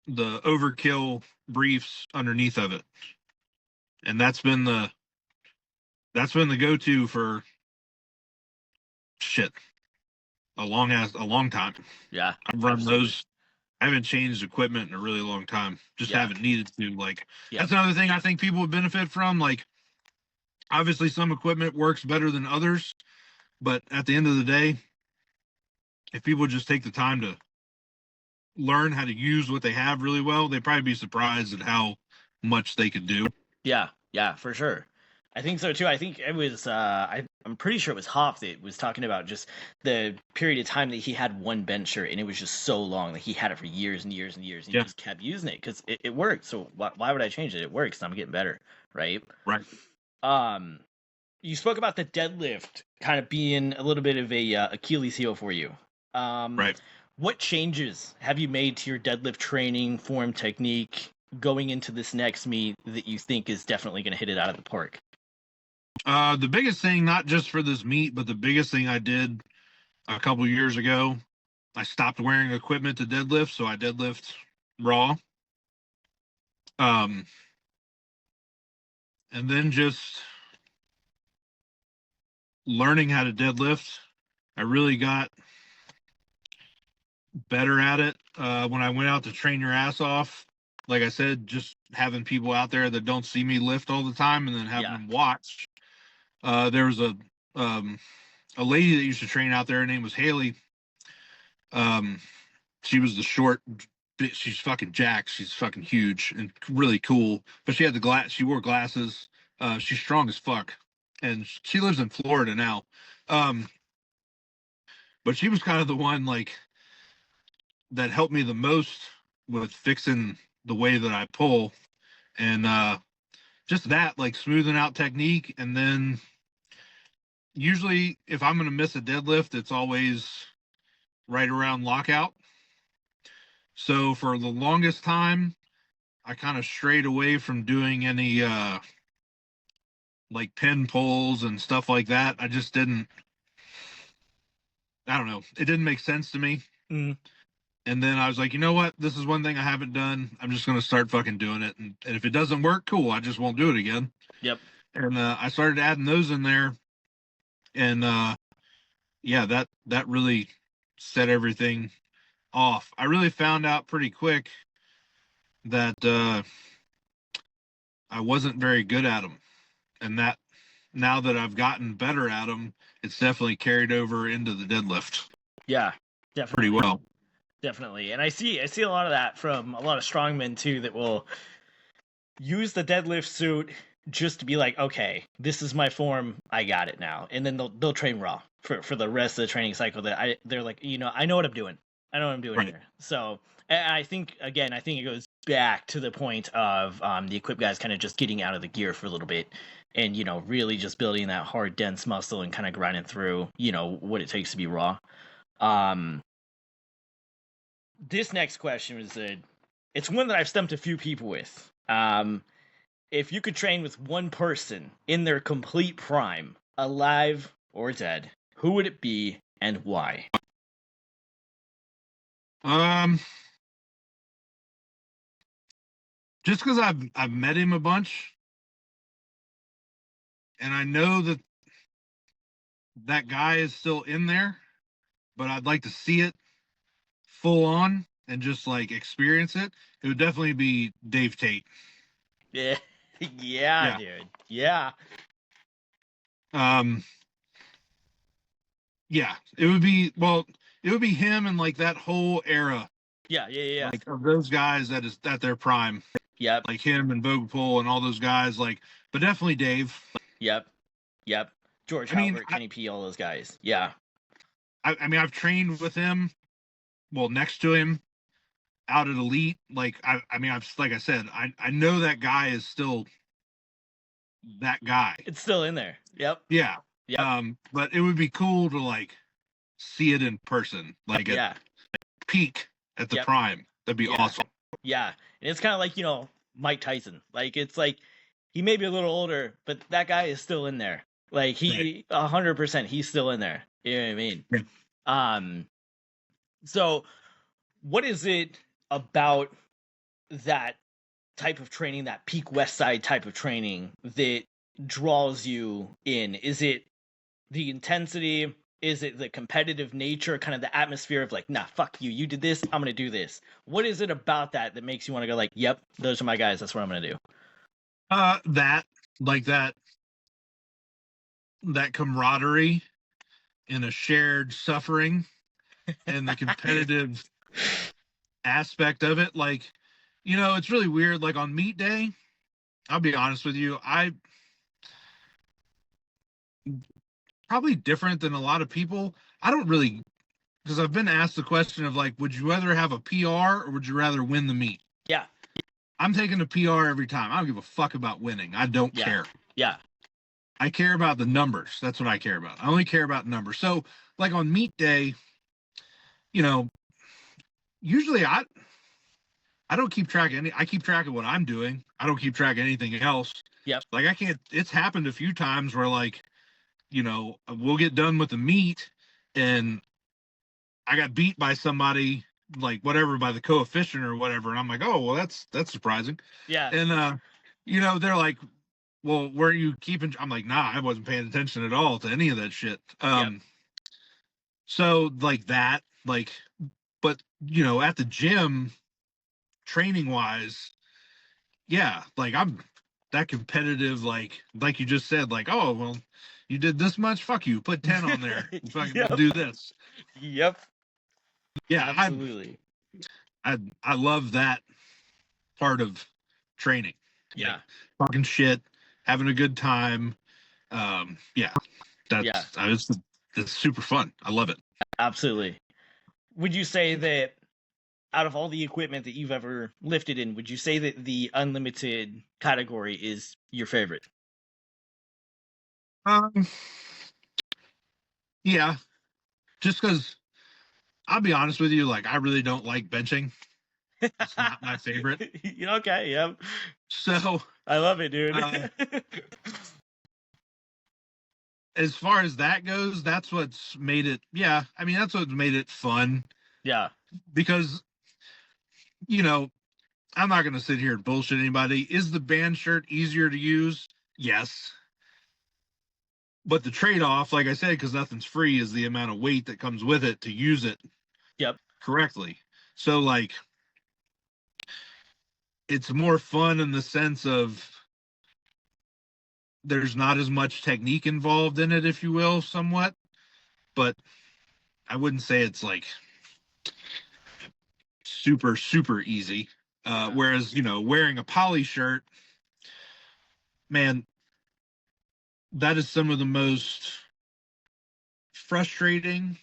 the Overkill briefs underneath of it, and that's been the go-to for shit a long time. Yeah. I've run those. I haven't changed equipment in a really long time. Just haven't needed to. That's another thing I think people would benefit from. Like, obviously, some equipment works better than others, but at the end of the day, if people just take the time to learn how to use what they have really well, they'd probably be surprised at how much they could do. Yeah, for sure. I think so too. I think it was I'm pretty sure it was Hoff that was talking about just the period of time that he had one bench shirt, and it was just so long that he had it for years and years and years, and he just kept using it because it worked. So why would I change it? It works. I'm getting better, right? Right. You spoke about the deadlift kind of being a little bit of a Achilles heel for you. Right. What changes have you made to your deadlift training, form, technique going into this next meet that you think is definitely going to hit it out of the park? The biggest thing, not just for this meet, but the biggest thing I did a couple years ago, I stopped wearing equipment to deadlift, so I deadlift raw. And then just learning how to deadlift. I really got better at it when I went out to train your ass off. Like I said, just having people out there that don't see me lift all the time and then having them watch. There was a lady that used to train out there. Her name was Haley. She was the short. She's fucking jacked. She's fucking huge and really cool. But she had the glass. She wore glasses. She's strong as fuck, and she lives in Florida now. But she was kind of the one that helped me the most with fixing the way that I pull, and just that, like smoothing out technique. And then usually if I'm going to miss a deadlift, it's always right around lockout. So for the longest time, I kind of strayed away from doing any like pin pulls and stuff like that. I just didn't, I don't know. It didn't make sense to me. Mm. And then I was like, you know what? This is one thing I haven't done. I'm just going to start fucking doing it. And if it doesn't work, cool. I just won't do it again. Yep. And I started adding those in there. And yeah, that really set everything off. I really found out pretty quick that I wasn't very good at them. And that now that I've gotten better at them, it's definitely carried over into the deadlift. Yeah, definitely. Pretty well. Definitely. And I see a lot of that from a lot of strongmen too that will use the deadlift suit just to be like, okay, this is my form, I got it now. And then they'll train raw for the rest of the training cycle. They're like, I know what I'm doing. I know what I'm doing here. So I think it goes back to the point of the equipped guys kind of just getting out of the gear for a little bit and, really just building that hard, dense muscle and kind of grinding through, what it takes to be raw. This next question is it's one that I've stumped a few people with. If you could train with one person in their complete prime, alive or dead, who would it be and why? Just because I've met him a bunch, and I know that guy is still in there, but I'd like to see it full on and just like experience it. It would definitely be Dave Tate. Yeah, yeah, dude. Yeah. Yeah, it would be him and like that whole era. Yeah. Like of those guys that is at their prime. Yep. Like him and Vogel and all those guys, like, but definitely Dave. Yep. George Halbert, Kenny P, all those guys. Yeah. I mean, I've trained with him, well, next to him, out at Elite. Like, like I said, I know that guy is still that guy. It's still in there. Yep. Yeah. Yep. But it would be cool to like see it in person, like at peak at the prime. That'd be awesome. Yeah. And it's kind of like, Mike Tyson. Like, it's like he may be a little older, but that guy is still in there. Like, 100%, he's still in there. You know what I mean? Yeah. So what is it about that type of training, that peak West Side type of training, that draws you in? Is it the intensity? Is it the competitive nature, kind of the atmosphere of like, nah, fuck you, you did this, I'm gonna do this? What is it about that makes you want to go like, yep, those are my guys, that's what I'm gonna do? That camaraderie and a shared suffering and the competitive aspect of it. Like, it's really weird. Like on meet day, I'll be honest with you, I probably different than a lot of people. I don't really, because I've been asked the question of like, would you rather have a PR or would you rather win the meet? Yeah. I'm taking a PR every time. I don't give a fuck about winning. I don't care. Yeah. I care about the numbers. That's what I care about. I only care about numbers. So like on meet day, usually I don't keep track of I keep track of what I'm doing. I don't keep track of anything else. Yep. Like I can't, it's happened a few times where like, we'll get done with the meet and I got beat by somebody, like whatever, by the coefficient or whatever. And I'm like, oh, well, that's surprising. Yeah. And, they're like, well, were you keeping, I'm like, nah, I wasn't paying attention at all to any of that shit. So like that, like, but at the gym training wise, yeah, like I'm that competitive, like you just said, like, oh, well, you did this much, fuck you, put 10 on there, fucking do this. Yep. Yeah, absolutely. I love that part of training. Yeah. Like, talking shit, having a good time. It's super fun. I love it. Absolutely. Would you say that out of all the equipment that you've ever lifted in, would you say that the unlimited category is your favorite? Um, yeah, just because I'll be honest with you, like I really don't like benching. It's not my favorite. Okay, yeah. So, I love it, dude. as far as that goes, that's what's made it. Yeah, I mean that's what's made it fun Yeah. because I'm not going to sit here and bullshit anybody. Is the band shirt easier to use? Yes. But the trade off, like I said, because nothing's free, is the amount of weight that comes with it to use it Yep. correctly. So, like, it's more fun in the sense of there's not as much technique involved in it, if you will, somewhat. But I wouldn't say it's like super, super easy. Whereas, wearing a poly shirt, man, that is some of the most frustrating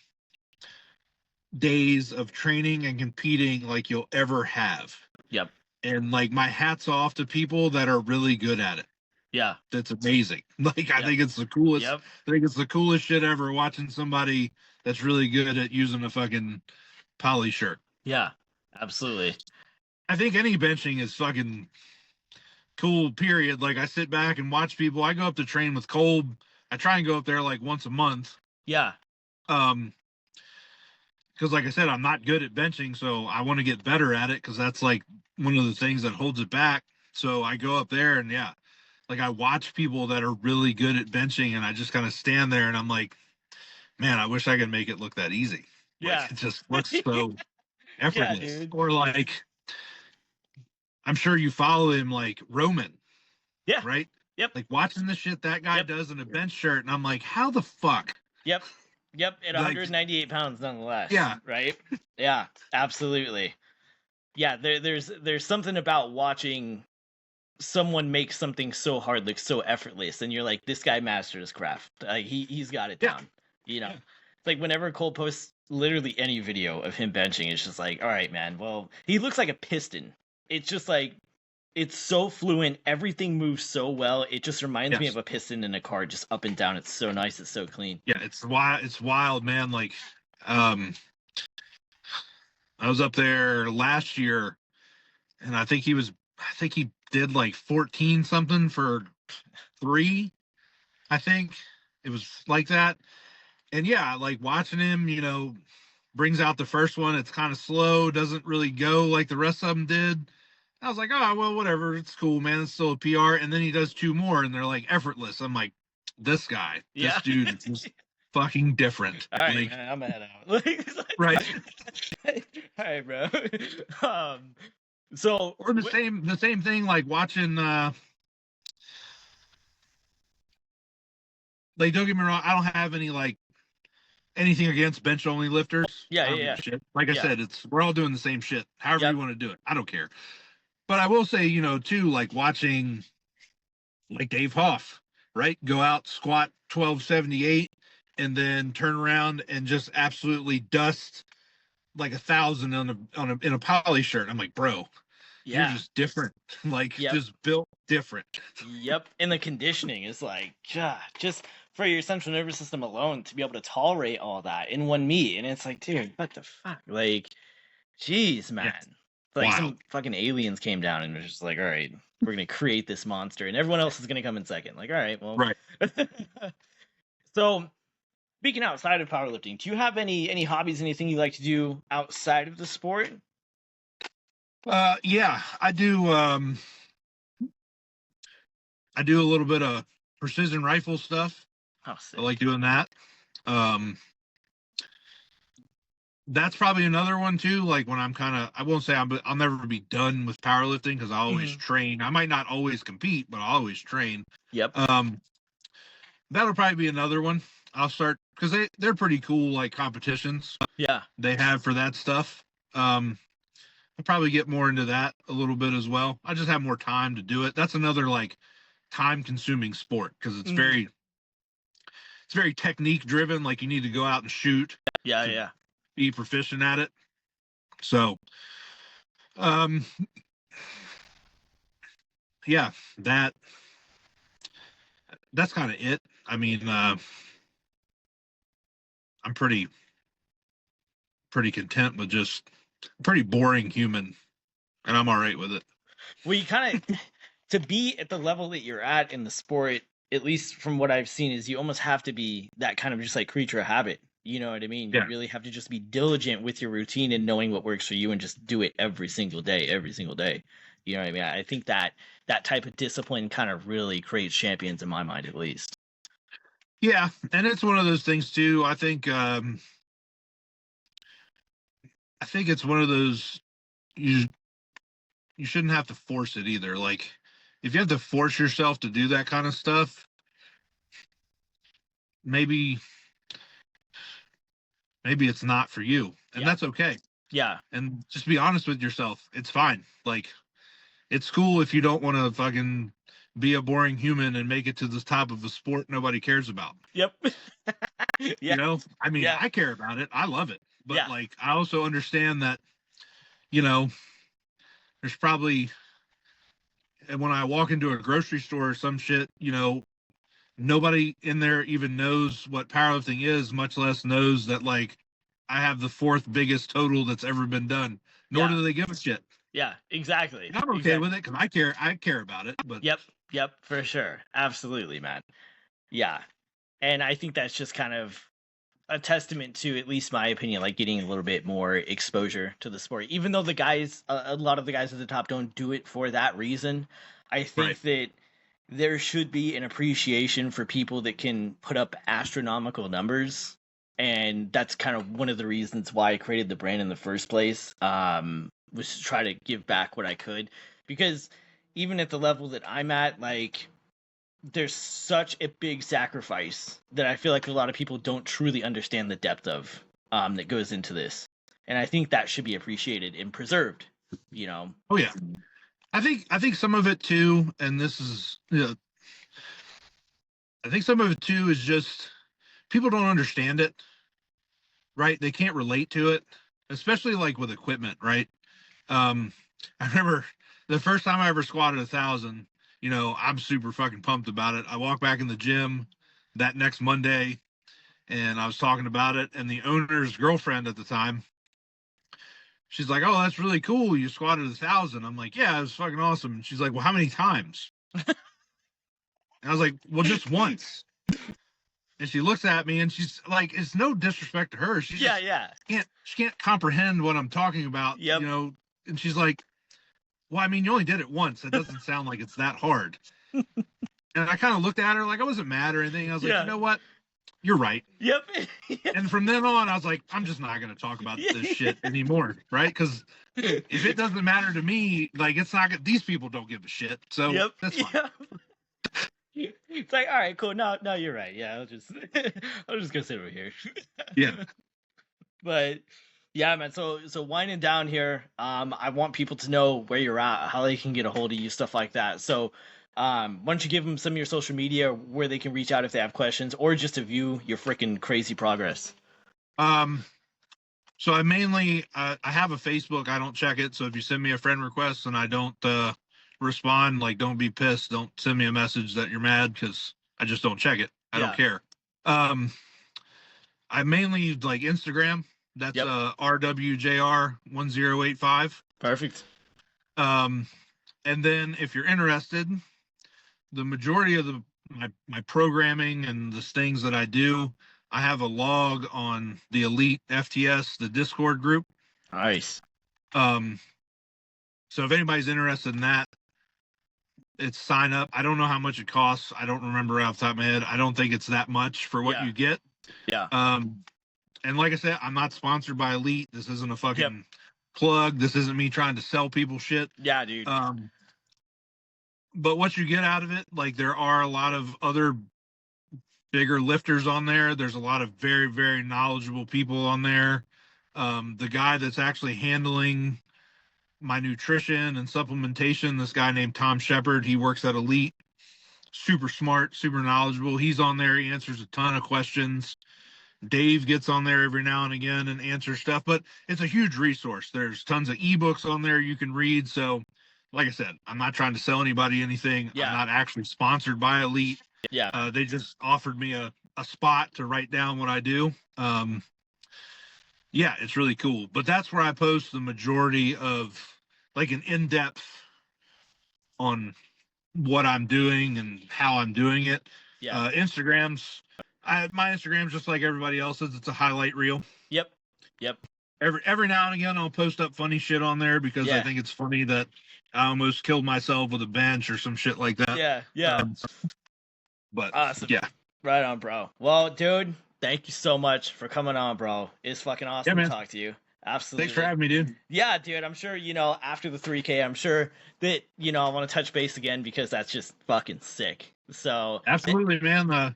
days of training and competing like you'll ever have. Yep. And like my hat's off to people that are really good at it. Yeah. That's amazing. Like I think it's the coolest. Yep. I think it's the coolest shit ever watching somebody that's really good at using a fucking poly shirt. Yeah, absolutely. I think any benching is fucking cool, period. Like I sit back and watch people. I go up to train with Kolb. I try and go up there like once a month. Yeah. Because like I said, I'm not good at benching, so I want to get better at it because that's like one of the things that holds it back. So I go up there and yeah, like I watch people that are really good at benching and I just kind of stand there and I'm like, man, I wish I could make it look that easy. Yeah. Like, it just looks so effortless. Dude. Or like, I'm sure you follow him like Roman. Yeah. Right? Yep. Like watching the shit that guy does in a bench shirt and I'm like, how the fuck? Yep. At 198 pounds nonetheless. Yeah. Right? Yeah, absolutely. Yeah, there's something about watching someone make something so hard look so effortless and you're like, this guy mastered his craft. Like he's got it down. It's like whenever Cole posts literally any video of him benching, it's just like, all right, man, well, he looks like a piston. It's just like, it's so fluent, everything moves so well. It just reminds me of a piston in a car, just up and down. It's so nice, it's so clean. Yeah, it's wild, man. Like I was up there last year and I think he did like 14 something for 3. I think it was like that. And yeah, like watching him, brings out the first one. It's kind of slow, doesn't really go like the rest of them did. I was like, oh, well, whatever. It's cool, man. It's still a PR. And then he does 2 more and they're like effortless. I'm like, this guy, this dude is fucking different. All right, like, man, I'm head out. Right. All right, bro. So or the same thing, like watching like, don't get me wrong, I don't have anything against bench only lifters. Yeah. Shit. Like I said, we're all doing the same shit. However you want to do it. I don't care. But I will say, too, like watching like Dave Hoff, right? Go out, squat 1278, and then turn around and just absolutely dust like 1,000 in a poly shirt. I'm like, bro, you're just different. Like just built different. Yep. And the conditioning is like, just for your central nervous system alone to be able to tolerate all that in one meet. And it's like, dude, what the fuck? Like, geez, man. Yeah. Like some fucking aliens came down and was just like, all right, we're going to create this monster and everyone else is going to come in second. Like, all right, well. Right. So speaking outside of powerlifting, do you have any hobbies, anything you like to do outside of the sport? Yeah, I do. I do a little bit of precision rifle stuff. Oh, sick. I like doing that. That's probably another one too. Like when I'm I won't say I'll never be done with powerlifting because I always train. I might not always compete, but I always train. Yep. That'll probably be another one. I'll start because they're pretty cool, like competitions. Yeah. They have for that stuff. I'll probably get more into that a little bit as well. I just have more time to do it. That's another like time consuming sport because it's very technique driven. Like you need to go out and shoot. Yeah. Be proficient at it. So, um, yeah, that's kind of it. I mean, I'm pretty content with just pretty boring human, and I'm all right with it. Well, you kind of to be at the level that you're at in the sport, at least from what I've seen, is you almost have to be that kind of just like creature of habit. You know what I mean? You Yeah. really have to just be diligent with your routine and knowing what works for you and just do it every single day, every single day. You know what I mean? I think that that type of discipline kind of really creates champions in my mind, at least. Yeah, and it's one of those things too. I think it's one of those you shouldn't have to force it either. Like if you have to force yourself to do that kind of stuff, maybe it's not for you, and Yeah. that's okay. Yeah. And just be honest with yourself. It's fine. Like it's cool if you don't want to fucking be a boring human and make it to the top of a sport nobody cares about. Yep. You Yeah. know, I mean, Yeah. I care about it. I love it. But Yeah. like, I also understand that, you know, there's probably, and when I walk into a grocery store or some shit, you know, nobody in there even knows what powerlifting is, much less knows that like I have the fourth biggest total that's ever been done. Nor Yeah. do they give a shit. Yeah. Exactly. And I'm okay Exactly. with it because I care about it. But Yep. Yep. For sure. Absolutely, man. Yeah. And I think that's just kind of a testament to, at least my opinion, like getting a little bit more exposure to the sport. Even though the guys, a lot of the guys at the top don't do it for that reason, I think Right. that there should be an appreciation for people that can put up astronomical numbers. And that's kind of one of the reasons why I created the brand in the first place, was to try to give back what I could. Because even at the level that I'm at, like, there's such a big sacrifice that I feel like a lot of people don't truly understand the depth of, that goes into this. And I think that should be appreciated and preserved, you know. Oh yeah. I think some of it too, and this is, you know, I think some of it too is just people don't understand it, right? They can't relate to it, especially like with equipment, right? I remember the first time I ever squatted 1,000, you know, I'm super fucking pumped about it. I walked back in the gym that next Monday and I was talking about it, and the owner's girlfriend at the time, she's like, "Oh, that's really cool. You squatted 1,000." I'm like, "Yeah, it was fucking awesome." And she's like, "Well, how many times?" And I was like, "Well, just once." And she looks at me and she's like, it's no disrespect to her. She just Yeah. she can't comprehend what I'm talking about, Yep. you know. And she's like, "Well, I mean, you only did it once. It doesn't sound like it's that hard." And I kind of looked at her like I wasn't mad or anything. I was like, Yeah. "You know what? You're right." Yep. And from then on, I was like, I'm just not going to talk about this shit anymore, right? Because if it doesn't matter to me, like it's not. These people don't give a shit, so Yep. that's fine. Yep. It's like, all right, cool. No, you're right. Yeah, I'll just go sit over here. Yeah. But yeah, man. So winding down here, I want people to know where you're at, how they can get a hold of you, stuff like that. So, why don't you give them some of your social media where they can reach out if they have questions, or just to view your freaking crazy progress? So I mainly I have a Facebook. I don't check it. So if you send me a friend request and I don't respond, like don't be pissed. Don't send me a message that you're mad because I just don't check it. I don't care. I mainly like Instagram. That's RWJR1085. Perfect. And then if you're interested, the majority of my programming and the things that I do, I have a log on the Elite FTS, the Discord group. Nice. So if anybody's interested in that, it's sign up. I don't know how much it costs. I don't remember off the top of my head. I don't think it's that much for what you get. Yeah. And like I said, I'm not sponsored by Elite. This isn't a fucking plug. This isn't me trying to sell people shit. Yeah, dude. But what you get out of it, like there are a lot of other bigger lifters on there. There's a lot of very, very knowledgeable people on there. The guy that's actually handling my nutrition and supplementation, this guy named Tom Shepard, he works at Elite. Super smart, super knowledgeable. He's on there. He answers a ton of questions. Dave gets on there every now and again and answers stuff, but it's a huge resource. There's tons of ebooks on there you can read. So, like I said, I'm not trying to sell anybody anything. Yeah. I'm not actually sponsored by Elite. Yeah. They just offered me a spot to write down what I do. Yeah, it's really cool. But that's where I post the majority of like an in-depth on what I'm doing and how I'm doing it. Yeah. My Instagram's just like everybody else's. It's a highlight reel. Yep. Every now and again, I'll post up funny shit on there because I think it's funny that I almost killed myself with a bench or some shit like that. Yeah. But awesome. Yeah. Right on, bro. Well, dude, thank you so much for coming on, bro. It's fucking awesome to talk to you. Absolutely. Thanks for having me, dude. Yeah, dude. I'm sure, after the 3K, I'm sure that, I want to touch base again because that's just fucking sick. So absolutely, man.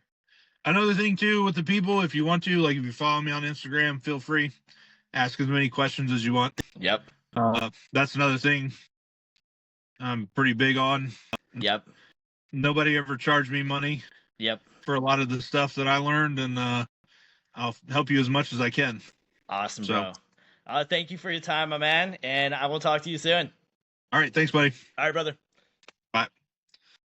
Another thing too with the people, if you want to, like if you follow me on Instagram, feel free. Ask as many questions as you want. Yep. That's another thing I'm pretty big on. Yep. Nobody ever charged me money. Yep. For a lot of the stuff that I learned, and I'll help you as much as I can. Awesome, bro. Thank you for your time, my man, and I will talk to you soon. All right. Thanks, buddy. All right, brother.